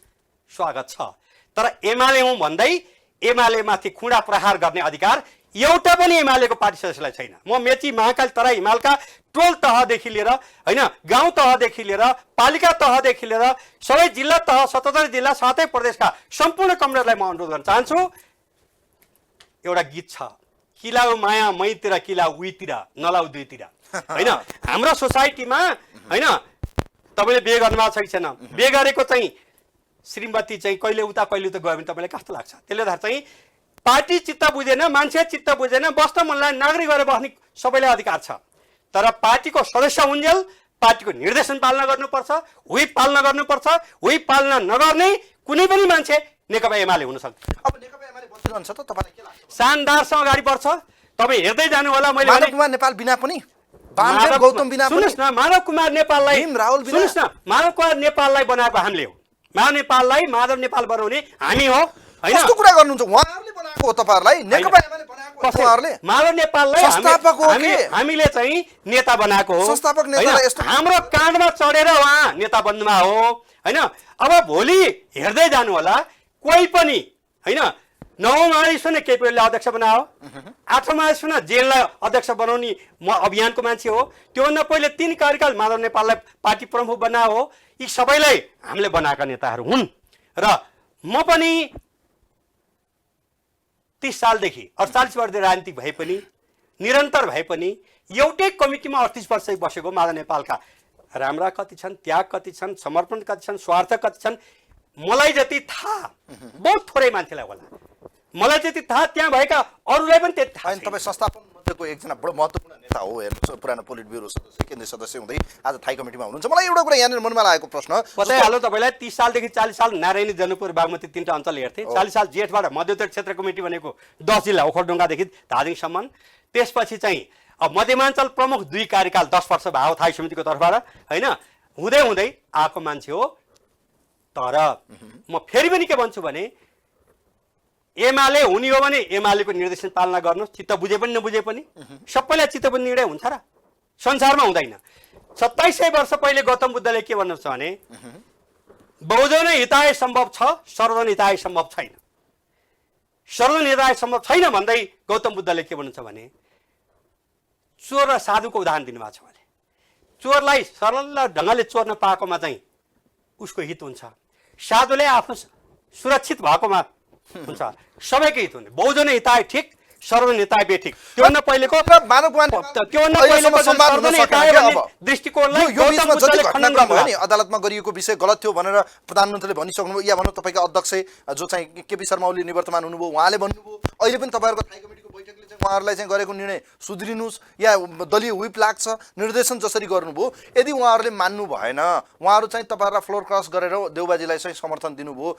स्वागत छ। तर एमाले हौँ भन्दै एमाले माथि खुँडा प्रहार गर्ने अधिकार एउटा पनि एमालेको पार्टी सदस्यलाई छैन। म मेची महाकाल तराई हिमालका टोल तहदेखि लिएर होइन गाउँ तहदेखि लिएर पालिका तहदेखि लिएर सबै जिल्ला तह 77 जिल्ला साथै प्रदेशका सम्पूर्ण कमरेडलाई म अनुरोध गर्न चाहन्छु। एउटा गीत छ, किलाउ माया मैतिर किला उहीतिर नलाउ दुईतिर होइन? हाम्रो सोसाइटीमा होइन तपाईँले बिहे गर्नुभएको छ कि छैन, बिहे गरेको चाहिँ श्रीमती चाहिँ कहिले उता कहिले उता गयो भने तपाईँलाई कस्तो लाग्छ? त्यसले गर्दा चाहिँ पार्टी चित्त बुझेन, मान्छे चित्त बुझेन, बस्न मनलाई नागरिक गरेर बस्ने सबैलाई अधिकार छ। तर पार्टीको सदस्य हुन्जेल पार्टीको निर्देशन पालना गर्नुपर्छ, उही पालना गर्नुपर्छ। उही पालना नगर्ने कुनै पनि मान्छे नेकपा एमाले हुन सक्दैन। अब नेकपा एमाले बसिरहन्छ त तपाईँलाई के लाग्छ? शानदारसँग अगाडि बढ्छ। तपाईँ हेर्दै जानु होला। मैले माधव कुमार नेपाल बिना पनि, वामदेव गौतम बिना पनि, सुन्नुहोस् न, माधव कुमार नेपाललाई भीम राहुल बिना, सुन्नुहोस् न, माधव कुमार नेपाललाई बनाएको हामीले हो। माधव नेपाललाई माधव नेपाल बनाउने हामी हो होइन? कस्तो कुरा गर्नुहुन्छ? उहाँहरूले बनाएको हो तपाईँहरूलाई, नेकपा एमाले बनाएको हो उहाँहरूले। माधव नेपाललाई संस्थापक हो के? हामीले चाहिँ नेता बनाएको हो। संस्थापक नेतालाई यस्तो हाम्रो काँधमा चढेर उहाँ नेता बन्नुभयो हो होइन? अब भोलि हेर्दै जानु होला, कोही पनि होइन 9औं इस्वीमा केपीओलीले अध्यक्ष बनायो, 8औं इस्वीमा जेललाई अध्यक्ष बनाउने म अभियानको मान्छे हो। त्योभन्दा पहिले 3 कार्यकाल माधव नेपाललाई पार्टी प्रमुख बनायो हो। यी सबैलाई हामीले बनाएका नेताहरू हुन् र म पनि 30 सालदेखि 48 वर्ष राजनीति भए पनि निरन्तर भए पनि एउटै कमिटीमा 38 वर्ष बसेको माधव नेपालका राम्रा कति छन्, त्याग कति छन्, समर्पण कति छन्, स्वार्थ कति छन्, मलाई जति थाहा बहुत थोरै मान्छेलाई होला। मलाई जति थाहा त्यहाँ भएका अरूलाई पनि त्यति थाहा छैन। तपाईँ संस्थापन मध्येको एकजना बडो महत्त्वपूर्ण नेता हो, हेर्नुहोस्, पुरानो पोलिट ब्युरो सदस्य, केन्द्रीय सदस्य हुँदै आज थाई कमिटीमा हुनुहुन्छ। मलाई एउटा कुरा यहाँनिर मनमा लागेको प्रश्न बताइहाल्नु तपाईँलाई। 30 सालदेखि 40 साल नारायणी जनकपुर बागमती 3टा अञ्चल हेर्थे। 40 साल जेठबाट मध्यत्तर क्षेत्र कमिटी भनेको 10 जिल्ला ओखलढुङ्गादेखि धादिङसम्म। त्यसपछि चाहिँ अब मध्यमाञ्चल प्रमुख 2 कार्यकाल 10 वर्ष भयो थाई समितिको तर्फबाट होइन? हुँदै हुँदै आएको मान्छे हो। तर म फेरि पनि के भन्छु भने एमाले हुने हो भने एमालेको निर्देशन पालना गर्नुहोस्, चित्त बुझे पनि नबुझे पनि सबैलाई चित्त बुझ्ने निर्णय हुन्छ र? संसारमा हुँदैन। 2700 वर्ष पहिले गौतम बुद्धले के भन्नुहुन्छ भने बहुजन हिताय सम्भव छ, सर्वजन हिताय सम्भव छैन। सर्वजन हिताय सम्भव छैन भन्दै गौतम बुद्धले के भन्नुहुन्छ भने चोर र साधुको उदाहरण दिनुभएको छ। उहाँले चोरलाई सरल ढङ्गले चोर्न पाएकोमा चाहिँ उसको हित हुन्छ, साधुले आफ्नो सुरक्षित भएकोमा हुन्छ, सबैको हित हुन्छ। बहुजन हिताय ठिक, सर्वजन हिताय बेठिक। त्योभन्दा पहिलेको दृष्टिकोणलाई अदालतमा गरिएको विषय गलत थियो भनेर प्रधानमन्त्रीले भनिसक्नुभयो, या भनौँ तपाईँका अध्यक्ष जो चाहिँ केपी शर्मा ओली निवर्तमान हुनुभयो उहाँले भन्नुभयो। अहिले पनि तपाईँहरूको थाई कमिटीको बैठकले चाहिँ उहाँहरूलाई चाहिँ गरेको निर्णय सुध्रिनुहोस् या दलीय व्हिप लाग्छ निर्देशन जसरी गर्नुभयो, यदि उहाँहरूले मान्नु भएन, उहाँहरू चाहिँ तपाईँहरूलाई फ्लोर क्रस गरेर देउबाजीलाई चाहिँ समर्थन दिनुभयो,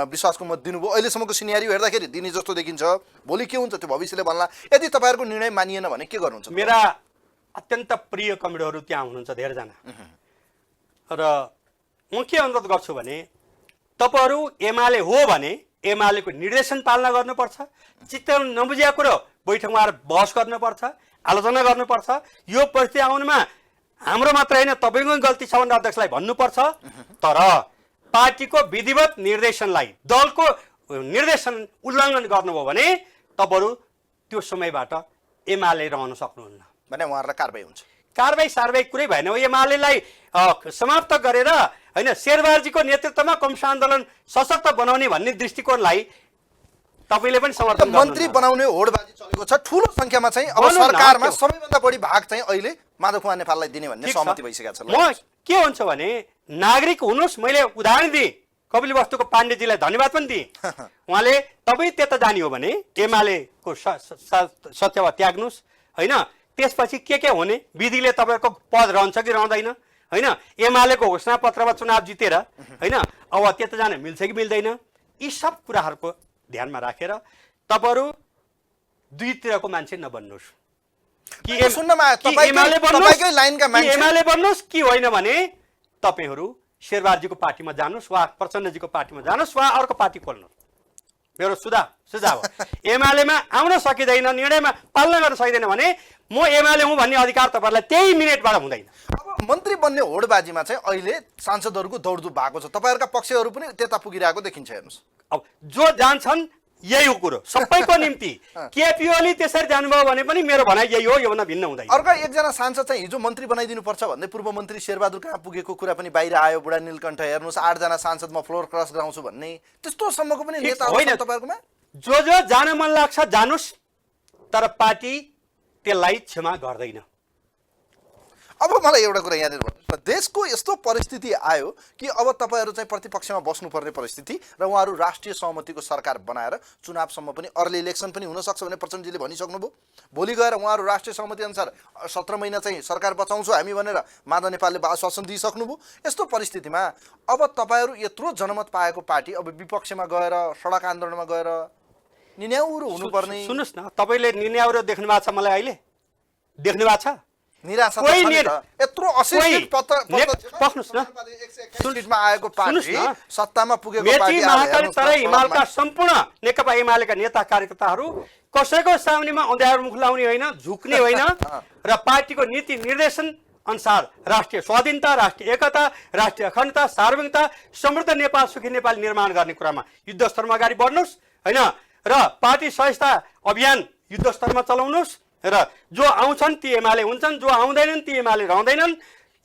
विश्वासको मत दिनुभयो, अहिलेसम्मको सिनेरियो हेर्दाखेरि दिने जस्तो देखिन्छ। भोलि के हुन्छ त्यो भविष्यले भन्ला। यदि तपाईँहरूको निर्णय मानिएन भने के गर्नुहुन्छ? मेरा अत्यन्त प्रिय कमरेडहरू त्यहाँ हुनुहुन्छ धेरैजना, र म के अनुरोध गर्छु भने तपाईँहरू एमाले हो भने एमालेको निर्देशन पालना गर्नुपर्छ। चित्त नबुझेको कुरो बैठकमा आएर बहस गर्नुपर्छ, आलोचना गर्नुपर्छ। यो परिस्थिति आउनुमा हाम्रो मात्र होइन तपाईँको गल्ती छ भनेर अध्यक्षलाई भन्नुपर्छ। तर पार्टीको विधिवत निर्देशनलाई दलको निर्देशन उल्लङ्घन गर्नुभयो भने तपाईँहरू त्यो समयबाट एमाले रहन सक्नुहुन्न भने उहाँहरूलाई कारबाही हुन्छ। कारबाही कुरै भएन। एमालेलाई समाप्त गरेर होइन शेरबहादुरजीको नेतृत्वमा कम्युनिस्ट आन्दोलन सशक्त बनाउने भन्ने दृष्टिकोणलाई तपाईँले पनि समर्थन गर्नु। मन्त्री बनाउने होडबाजी चलेको छ ठुलो संख्यामा चाहिँ। अब सरकारमा सबैभन्दा बढी भाग चाहिँ अहिले माधव कुमार नेपाललाई दिने भन्ने सहमति भइसकेको छ। म के हुन्छ भने नागरिक हुनुहोस्। मैले उदाहरण दिएँ, कपिलवस्तुको पाण्डेजीलाई धन्यवाद पनि दिएँ। उहाँले तपाईँ त्यता जाने हो भने एमालेको सत्यवा त्याग्नुहोस् होइन, त्यसपछि के हुने विधिले तपाईँको पद रहन्छ कि रहँदैन होइन। एमालेको घोषणा पत्रमा चुनाव जितेर होइन अब त्यता जान मिल्छ कि मिल्दैन, यी सब कुराहरूको ध्यानमा राखेर तपाईँहरू दुईतिरको मान्छे नबन्नुहोस् सुन्नमा आयो, तपाईँकै लाइनका मान्छे एमाले बन्नुहोस् कि होइन भने तपाईँहरू शेरबहादुरजीको पार्टीमा जानुहोस् वा प्रचण्डजीको पार्टीमा जानुहोस् वा अर्को पार्टी खोल्नुहोस्। मेरो सुझाव हो। एमालेमा आउन सकिँदैन, निर्णयमा पालना गर्न सकिँदैन भने म एमाले हुँ भन्ने अधिकार तपाईँहरूलाई त्यही मिनेटबाट हुँदैन। अब मन्त्री बन्ने होडबाजीमा चाहिँ अहिले सांसदहरूको दौडधुप भएको छ, तपाईँहरूका पक्षहरू पनि त्यता पुगिरहेको देखिन्छ। हेर्नुहोस्, अब जो जान्छन् यही हो कुरो सबैको निम्ति। केपी ओली त्यसरी जानुभयो भने पनि मेरो भनाइ यही हो, योभन्दा भिन्न हुँदैन। अर्का एकजना सांसद चाहिँ हिजो मन्त्री बनाइदिनुपर्छ भन्दै पूर्व मन्त्री शेरबहादुर कहाँ पुगेको कुरा पनि बाहिर आयो। बुढा नीलकण्ठ हेर्नुहोस् 8 जना सांसद म फ्लोर क्रस गराउँछु भन्ने त्यस्तो सम्मको पनि नेता होइन तपाईँहरूकोमा। जो जान मन लाग्छ जानुस्, तर पार्टी त्यसलाई क्षमा गर्दैन। अब मलाई एउटा कुरा यहाँनिर भन्नुहोस् न, देशको यस्तो परिस्थिति आयो कि अब तपाईँहरू चाहिँ प्रतिपक्षमा बस्नुपर्ने परिस्थिति र उहाँहरू राष्ट्रिय सहमतिको सरकार बनाएर चुनावसम्म पनि अर्ली इलेक्सन पनि हुनसक्छ भने प्रचण्डजीले भनिसक्नुभयो। भोलि गएर उहाँहरू राष्ट्रिय सहमति अनुसार 17 महिना चाहिँ सरकार बचाउँछौँ हामी भनेर माधव नेपालले आश्वासन दिइसक्नुभयो। यस्तो परिस्थितिमा अब तपाईँहरू यत्रो जनमत पाएको पार्टी अब विपक्षमा गएर सडक आन्दोलनमा गएर निन्याउरो हुनुपर्ने। सुन्नुहोस् न, तपाईँले निन्याउरो देख्नु भएको छ मलाई अहिले देख्नु भएको छ? निराशा त छ नि त। यत्रो अशिक्षित पक्नुस् न, सीटमा आएको पार्टी सत्तामा पुगेको मेची पार्टी महाकाली तराई हिमालका सम्पूर्ण नेकपा एमालेका नेता कार्यकर्ताहरू कसैको सामुन्नेमा अँध्यारो मुख लाउने होइन, झुक्ने होइन र पार्टीको नीति निर्देशन अनुसार राष्ट्रिय स्वाधीनता, राष्ट्रिय एकता, राष्ट्रिय अखण्डता, सार्वभौमिकता, समृद्ध नेपाल, सुखी नेपाल निर्माण गर्ने कुरामा युद्ध स्तरमा अगाडि बढ्नुहोस् होइन र पार्टी सहजता अभियान युद्ध स्तरमा चलाउनुहोस् र जो आउँछन् ती एमाले हुन्छन्, जो आउँदैनन् ती एमाले रहँदैनन्।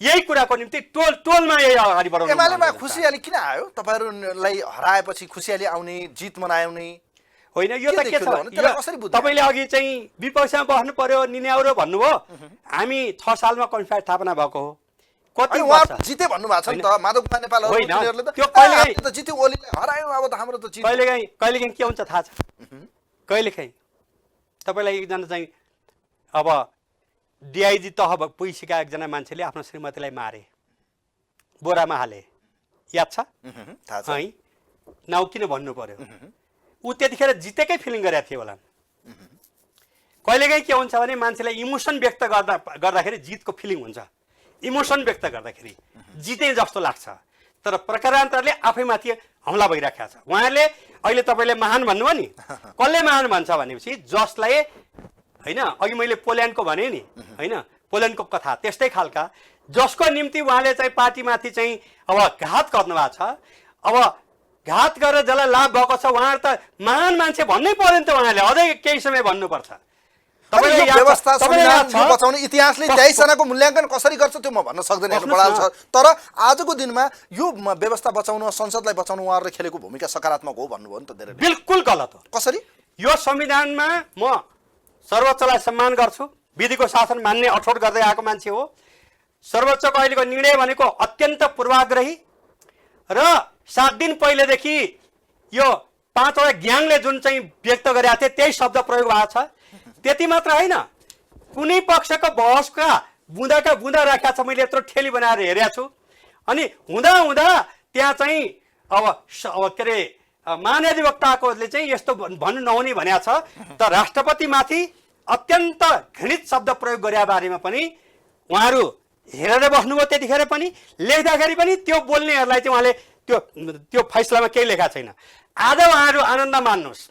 यही कुराको निम्ति टोलमा यही अगाडि बढाउनु। एमालेमा खुसियाली किन आयो? तपाईँहरूलाई हराएपछि खुसियाली आउने, जित मनाउने होइन? यो त के छ, तपाईँले अघि चाहिँ विपक्षमा बस्नु पर्यो निन्याउरो भन्नुभयो। हामी 6 सालमा कन्फाइट स्थापना भएको हो। कति जिते भन्नुभएको छ नि त माधव कुमार नेपाल होइन, त्यो कहिलेकाहीँ त जित्यो, ओलीले हरायो, अब त हाम्रो त जित। कहिलेकाहीँ के हुन्छ थाहा छ? कहिलेकाहीँ तपाईँलाई एकजना चाहिँ अब डिआइजी तह पुगिसकेका एकजना मान्छेले आफ्नो श्रीमतीलाई मारे, बोरामा हाले, याद छ? है, नाउ किन भन्नु पर्यो? ऊ त्यतिखेर जितेकै फिलिङ गरेका थियो होला। कहिलेकाहीँ के हुन्छ भने मान्छेलाई इमोसन व्यक्त गर्दाखेरि जितको फिलिङ हुन्छ, इमोसन व्यक्त गर्दाखेरि जिते जस्तो लाग्छ। तर प्रकारान्तरले आफैमाथि हमला भइराखेको छ। उहाँहरूले अहिले तपाईँले महान भन्नुभयो नि, कसले महान भन्छ भनेपछि जसलाई होइन, अघि मैले पोल्यान्डको भने नि होइन, पोल्यान्डको कथा त्यस्तै खालका जसको निम्ति उहाँले चाहिँ पार्टीमाथि चाहिँ अब घात गर्नु भएको छ। अब घात गरेर जसलाई लाभ भएको छ उहाँहरू त महान मान्छे भन्नै पर्यो नि त। उहाँले अझै केही समय भन्नुपर्छ। व्यवस्था बचाउने इतिहासले 23 जनाको मूल्याङ्कन कसरी गर्छ त्यो म भन्न सक्दैन, बडाल छ। तर आजको दिनमा यो व्यवस्था बचाउन, संसदलाई बचाउन उहाँहरूले खेलेको भूमिका सकारात्मक हो भन्नुभयो नि त। धेरै बिल्कुल गलत हो। कसरी? यो संविधानमा म सर्वोच्चलाई सम्मान गर्छु, विधिको शासन मान्ने अठोट गर्दै आएको मान्छे हो। सर्वोच्चको अहिलेको निर्णय भनेको अत्यन्त पूर्वाग्रही र 7 दिन पहिलेदेखि यो 5 वटा ग्याङले जुन चाहिँ व्यक्त गरेका थिए त्यही शब्द प्रयोग भएको छ। त्यति मात्र होइन, कुनै पक्षको बहसका बुँदाका बुँदा राखेको छ। मैले यत्रो ठेली बनाएर हेरेको छु। अनि हुँदा हुँदा त्यहाँ चाहिँ अब के अरे महाधिवक्ताकोले चाहिँ यस्तो भन्नु नहुने भनेको छ। त राष्ट्रपतिमाथि अत्यन्त घृणित शब्द प्रयोग गरे बारेमा पनि उहाँहरू हेरेर बस्नुभयो। त्यतिखेर पनि लेख्दाखेरि पनि त्यो बोल्नेहरूलाई चाहिँ उहाँले त्यो फैसलामा केही लेखाएको छैन। आज उहाँहरू आनन्द मान्नुहोस्,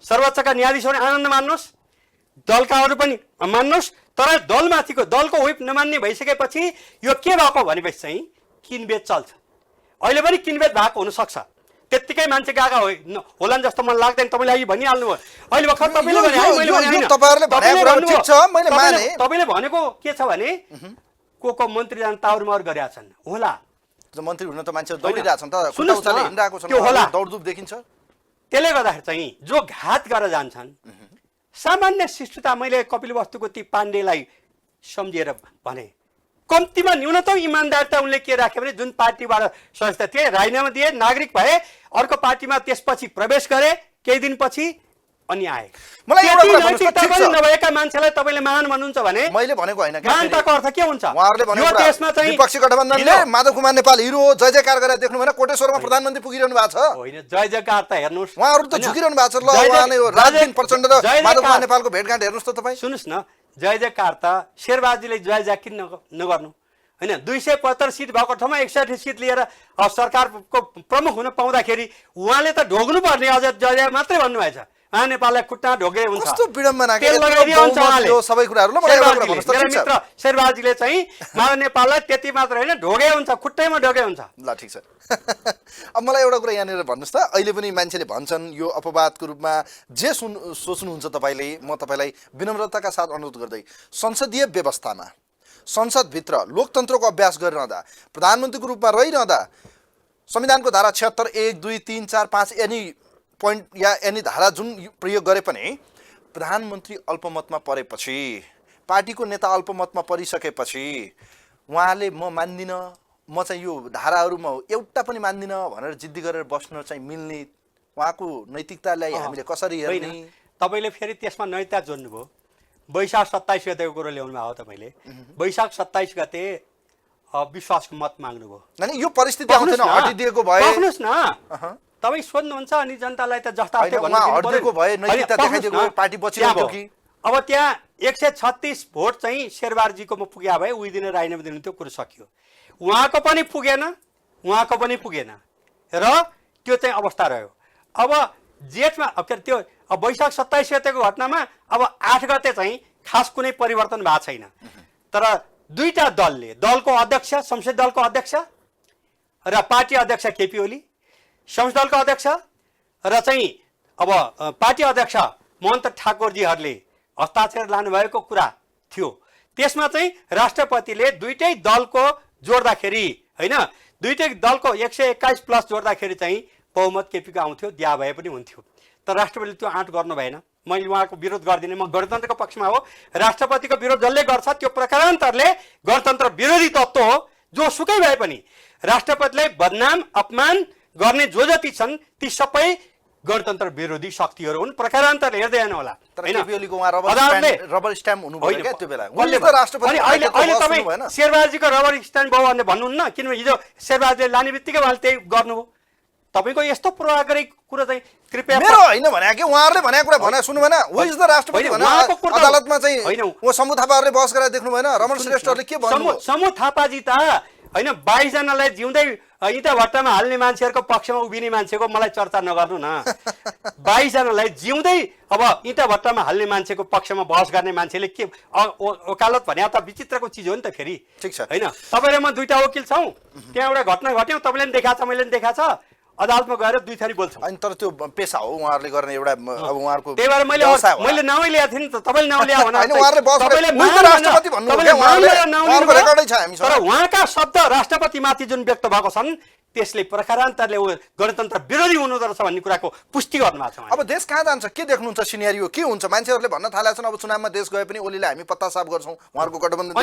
सर्वोच्चका न्यायाधीशहरू आनन्द मान्नुहोस्, दलकाहरू पनि मान्नुहोस्, तर दलमाथिको दलको व्हिप नमान्ने भइसकेपछि यो के भएको भनेपछि चाहिँ किनबेच चल्छ। अहिले पनि किनबेच भएको हुनसक्छ। त्यतिकै मान्छे गएका होलान् जस्तो मलाई लाग्दैन। तपाईँले अघि भनिहाल्नु भयो। अहिले भर्खर तपाईँले तपाईँले भनेको के छ भने को मन्त्री जान ताउरमार गरेका छन् होला। मन्त्री हुन त मान्छे दौडिरहेछन् त, खुट्टा उचालेर हिँडिरहेको छन्, दौडधुप देखिन्छ। त्यसले गर्दाखेरि चाहिँ जो घात गरेर जान्छन्, सामान्य शिष्टता मैले कपिलवस्तुको ती पाण्डेलाई सम्झिएर भने कम्तीमा न्यूनतम इमान्दारिता उनले के राख्यो भने जुन पार्टीबाट सदस्य थिए राजीनामा दिए, नागरिक भए, अर्को पार्टीमा त्यसपछि प्रवेश गरे, केही दिनपछि अनि आए। मलाई एउटा त्यति कुरा भन्नुहोस् त, नैतिकता ठिक पनि छ। नभएका मान्छेलाई तपाईँले महान भन्नुहुन्छ भने मैले भनेको होइन क्या, महानताको अर्थ के हुन्छ? उहाँहरूले यो भनेको देशमा चाहिँ विपक्षी गठबन्धनले माधव कुमार नेपाल हिरो हो जय जयकार गरेर देख्नु भएन, कोटेश्वरमा प्रधानमन्त्री पुगिरहनु भएको छ। होइन, जय जयकार त हेर्नुहोस्, उहाँहरू त झुकिरहनु भएको छ। ल जय जय- उहाँले राजदीप प्रचण्ड र जय माधव कुमार जयकार- नेपालको भेटघाट हेर्नुहोस् त तपाईँ। सुन्नुहोस् न, जय जयकार त शेरबहादुरले जय जय किन नगर्नु होइन? 275 सिट भएको ठाउँमा 61 सिट लिएर सरकारको प्रमुख हुन पाउँदाखेरि उहाँले त ढोग्नु पर्ने, अझ जय जय मात्रै भन्नुभएछ। उहाँ नेपाललाई खुट्टा ढोगे हुन्छ, कस्तो विडम्बना के, तेल यत्रो लगाइदियो हुन्छ बहुमत उहाँले। यो सबै कुराहरू। ल मलाई एउटा कुरा शेरबहादुरले, भन्नुहोस् त, मेरो ठिक छ। मित्र शेरबहादुरले चाहिँ मानव नेपाललाई त्यति मात्र होइन ढोगे हुन्छ, खुट्टैमा ढोगे हुन्छ। ल ठिक छ। अब मलाई एउटा कुरा यहाँनिर भन्नुहोस् त, अहिले पनि मान्छेले भन्छन् यो अपवादको रूपमा जे सोच्नुहुन्छ तपाईँले, म तपाईँलाई विनम्रताका साथ अनुरोध गर्दै संसदीय व्यवस्थामा संसदभित्र लोकतन्त्रको अभ्यास गरिरहँदा प्रधानमन्त्रीको रूपमा रहिरहँदा संविधानको धारा 76 1 2 3 4 5 एनी पोइन्ट या एनी धारा जुन प्रयोग गरे पनि प्रधानमन्त्री अल्पमतमा परेपछि, पार्टीको नेता अल्पमतमा परिसकेपछि उहाँले म मान्दिनँ, म चाहिँ यो धाराहरूमा एउटा पनि मान्दिनँ भनेर जिद्दी गरेर बस्न चाहिँ मिल्ने उहाँको नैतिकतालाई हामीले कसरी हेर्ने? तपाईँले फेरि त्यसमा नैतिकता जोड्नुभयो। वैशाख 27 गतेको कुरो ल्याउनु भयो तपाईँले। वैशाख 27 गते विश्वासको मत माग्नुभयो। अनि यो परिस्थिति आउँदैन, हटिदिएको भए बस्नुहोस् न, तपाईँ सोध्नुहुन्छ अनि जनतालाई त जस्ता हटिदिएको भए नैतिकता देखाइदिएको भए पार्टी बचिरहेको कि? अब त्यहाँ 136 भोट चाहिँ शेरबहादुरजीकोमा पुग्या भए उही दिन राजीनामा दिनुहुन्थ्यो, कुरो सकियो। उहाँको पनि पुगेन, उहाँको पनि पुगेन र त्यो चाहिँ अवस्था रह्यो। अब जेठमा त्यो वैशाख 27 गतेको घटनामा अब 8 गते चाहिँ खास कुनै परिवर्तन भएको छैन। तर दुईटा दलले, दलको अध्यक्ष, संसदीय दलको अध्यक्ष र पार्टी अध्यक्ष केपी ओली, संसदीय दलको अध्यक्ष र चाहिँ अब पार्टी अध्यक्ष महन्त ठाकुरजीहरूले हस्ताक्षर लानुभएको कुरा थियो। त्यसमा चाहिँ राष्ट्रपतिले दुईटै दलको जोड्दाखेरि होइन, दुईटै दलको 121 प्लस जोड्दाखेरि चाहिँ बहुमत केपीको आउँथ्यो, दिया भए पनि हुन्थ्यो। तर राष्ट्रपतिले त्यो आँट गर्नु भएन। मैले उहाँको विरोध गर्दिनँ, म गणतन्त्रको पक्षमा हो। राष्ट्रपतिको विरोध जसले गर्छ त्यो प्रकारान्तरले गणतन्त्र विरोधी तत्त्व हो। जो सुकै भए पनि राष्ट्रपतिलाई बदनाम अपमान गर्ने जो जति छन् ती सबै गणतन्त्र विरोधी शक्तिहरू हुन्। प्रकारान्तरले हेर्दै हेर्नु होला। रबर स्ट्याम्प हुनु भयो क्या त्यो बेला? अहिले तपाईँ शेरबहादुरजीको रबर स्ट्याम्प भयो भने भन्नुहुन्न, किनभने हिजो शेरबहादुरले लाने बित्तिकै उहाँले त्यही गर्नुभयो। तपाईँको यस्तो पूर्वाग्रही कुरा चाहिँ कृपया मेरो होइन भने कि उहाँहरूले भनेको कुरा भने सुन्नु भएन? हु इज द राष्ट्रपति भने अदालतमा चाहिँ उ समु थापाहरूले बहस गरेर देख्नु भएन? रमण श्रेष्ठहरूले के भन्नुभयो? समु थापाजी त होइन 22 जनालाई जिउँदै इँटा भट्टामा हाल्ने मान्छेहरूको पक्षमा उभिने मान्छेको मलाई चर्चा नगर्नु न। 22 जनालाई जिउँदै अब इँटा भट्टामा हाल्ने मान्छेको पक्षमा बहस गर्ने मान्छेले के वकालत भने त विचित्रको चिज हो नि त फेरि। ठिक छ होइन, तपाईँले म दुईटा वकिल छौँ, त्यहाँ एउटा घटना घट्यौँ, तपाईँले पनि देखाएको छ, मैले पनि देखाएको छ, अदालतमा गएर दुई थरी बोल्छौँ। अनि तर त्यो पेसा हो उहाँहरूले गर्ने एउटा अब उहाँहरूको त्यही भएर मैले नाउँ ल्याएको थिएँ नि त, तपाईँले नाउँ ल्या भने तर उहाँका शब्द राष्ट्रपतिमाथि जुन व्यक्त भएको छन् त्यसले प्रकारान्तरले गणतन्त्र विरोधी हुँदो रहेछ भन्ने कुराको पुष्टि गर्नुभएको छ। अब देश कहाँ जान्छ? के देख्नुहुन्छ सिनेरियो के हुन्छ? मान्छेहरूले भन्न थालेका छन् अब चुनावमा देश गए पनि ओलीलाई हामी पत्ता साफ गर्छौँ, उहाँहरूको गठबन्धन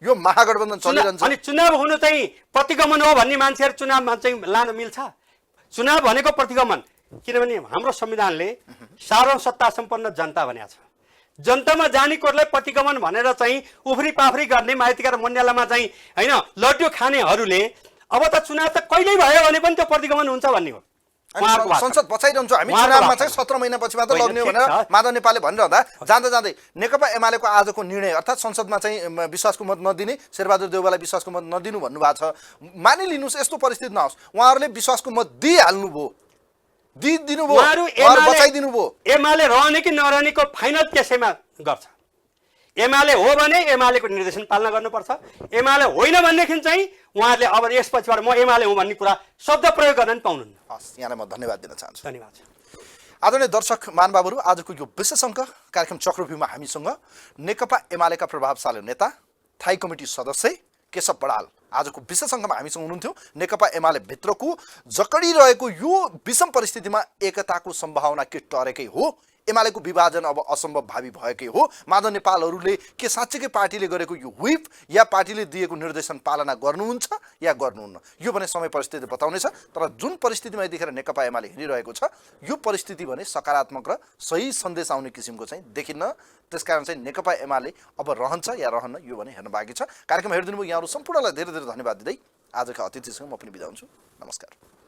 यो महागठबन्धन चलिरहन्छ। अनि चुनाव हुनु चाहिँ प्रतिगमन हो भन्ने मान्छेहरू चुनावमा चाहिँ लान मिल्छ? चुनाव भनेको प्रतिगमन, किनभने हाम्रो संविधानले सार्वभौम सत्ता सम्पन्न जनता भनेको छ। जनतामा जाने कुरोलाई प्रतिगमन भनेर चाहिँ उफ्री पाफ्री गर्ने माइतीका मण्डलामा चाहिँ होइन लड्डु खानेहरूले अब त चुनाव त कहिल्यै भयो भने पनि त्यो प्रतिगमन हुन्छ भन्ने हो। संसद बचाइरहन्छौँ हामी, चुनावमा चाहिँ 17 महिनापछि मात्र लग्ने भनेर माधव नेपालले भनिरहँदा जाँदा जाँदै नेकपा एमालेको आजको निर्णय अर्थात् संसदमा चाहिँ विश्वासको मत नदिने, शेरबहादुर देउवालाई विश्वासको मत नदिनु भन्नुभएको छ। मानिलिनुहोस् यस्तो परिस्थिति नहोस्, उहाँहरूले विश्वासको मत दिइहाल्नुभयो, बचाइदिनु भयो। एमाले रहने कि नरहनेको फाइनल त्यसैमा गर्छ। एमाले हो भने एमालेको निर्देशन पालना गर्नुपर्छ, एमाले होइन भनेदेखि चाहिँ उहाँहरूले अब यसपछिबाट म एमाले हुँ भन्ने कुरा शब्द प्रयोग गर्न पनि पाउनुहुन्न। हस्, यहाँलाई म धन्यवाद दिन चाहन्छु। धन्यवाद। आदरणीय दर्शक महानुभावहरू, आजको यो विशेष अङ्क कार्यक्रम चक्रव्यूहमा हामीसँग नेकपा एमालेका प्रभावशाली नेता थाई कमिटी सदस्य केशव बडाल आजको विशेष अङ्कमा हामीसँग हुनुहुन्थ्यो। नेकपा एमाले भित्रको जकडिरहेको यो विषम परिस्थितिमा एकताको सम्भावना के टरेकै हो एमालेको विभाजन अब असम्भव भावी भएकै हो। माधव नेपालहरूले के साँच्चैकै पार्टीले गरेको यो व्हिप या पार्टीले दिएको निर्देशन पालना गर्नुहुन्छ या गर्नुहुन्न, यो भने समय परिस्थिति बताउनेछ। तर जुन परिस्थितिमा यतिखेर नेकपा एमाले हिँडिरहेको छ यो परिस्थिति भने सकारात्मक र सही सन्देश आउने किसिमको चाहिँ देखिन्न। त्यसकारण चाहिँ नेकपा एमाले अब रहन्छ या रहन्न यो भने हेर्न बाँकी छ। कार्यक्रम हेरिदिनु भयो यहाँहरू सम्पूर्णलाई धेरै धेरै धन्यवाद दिँदै आजका अतिथिसँग म पनि बिदा हुन्छु। नमस्कार।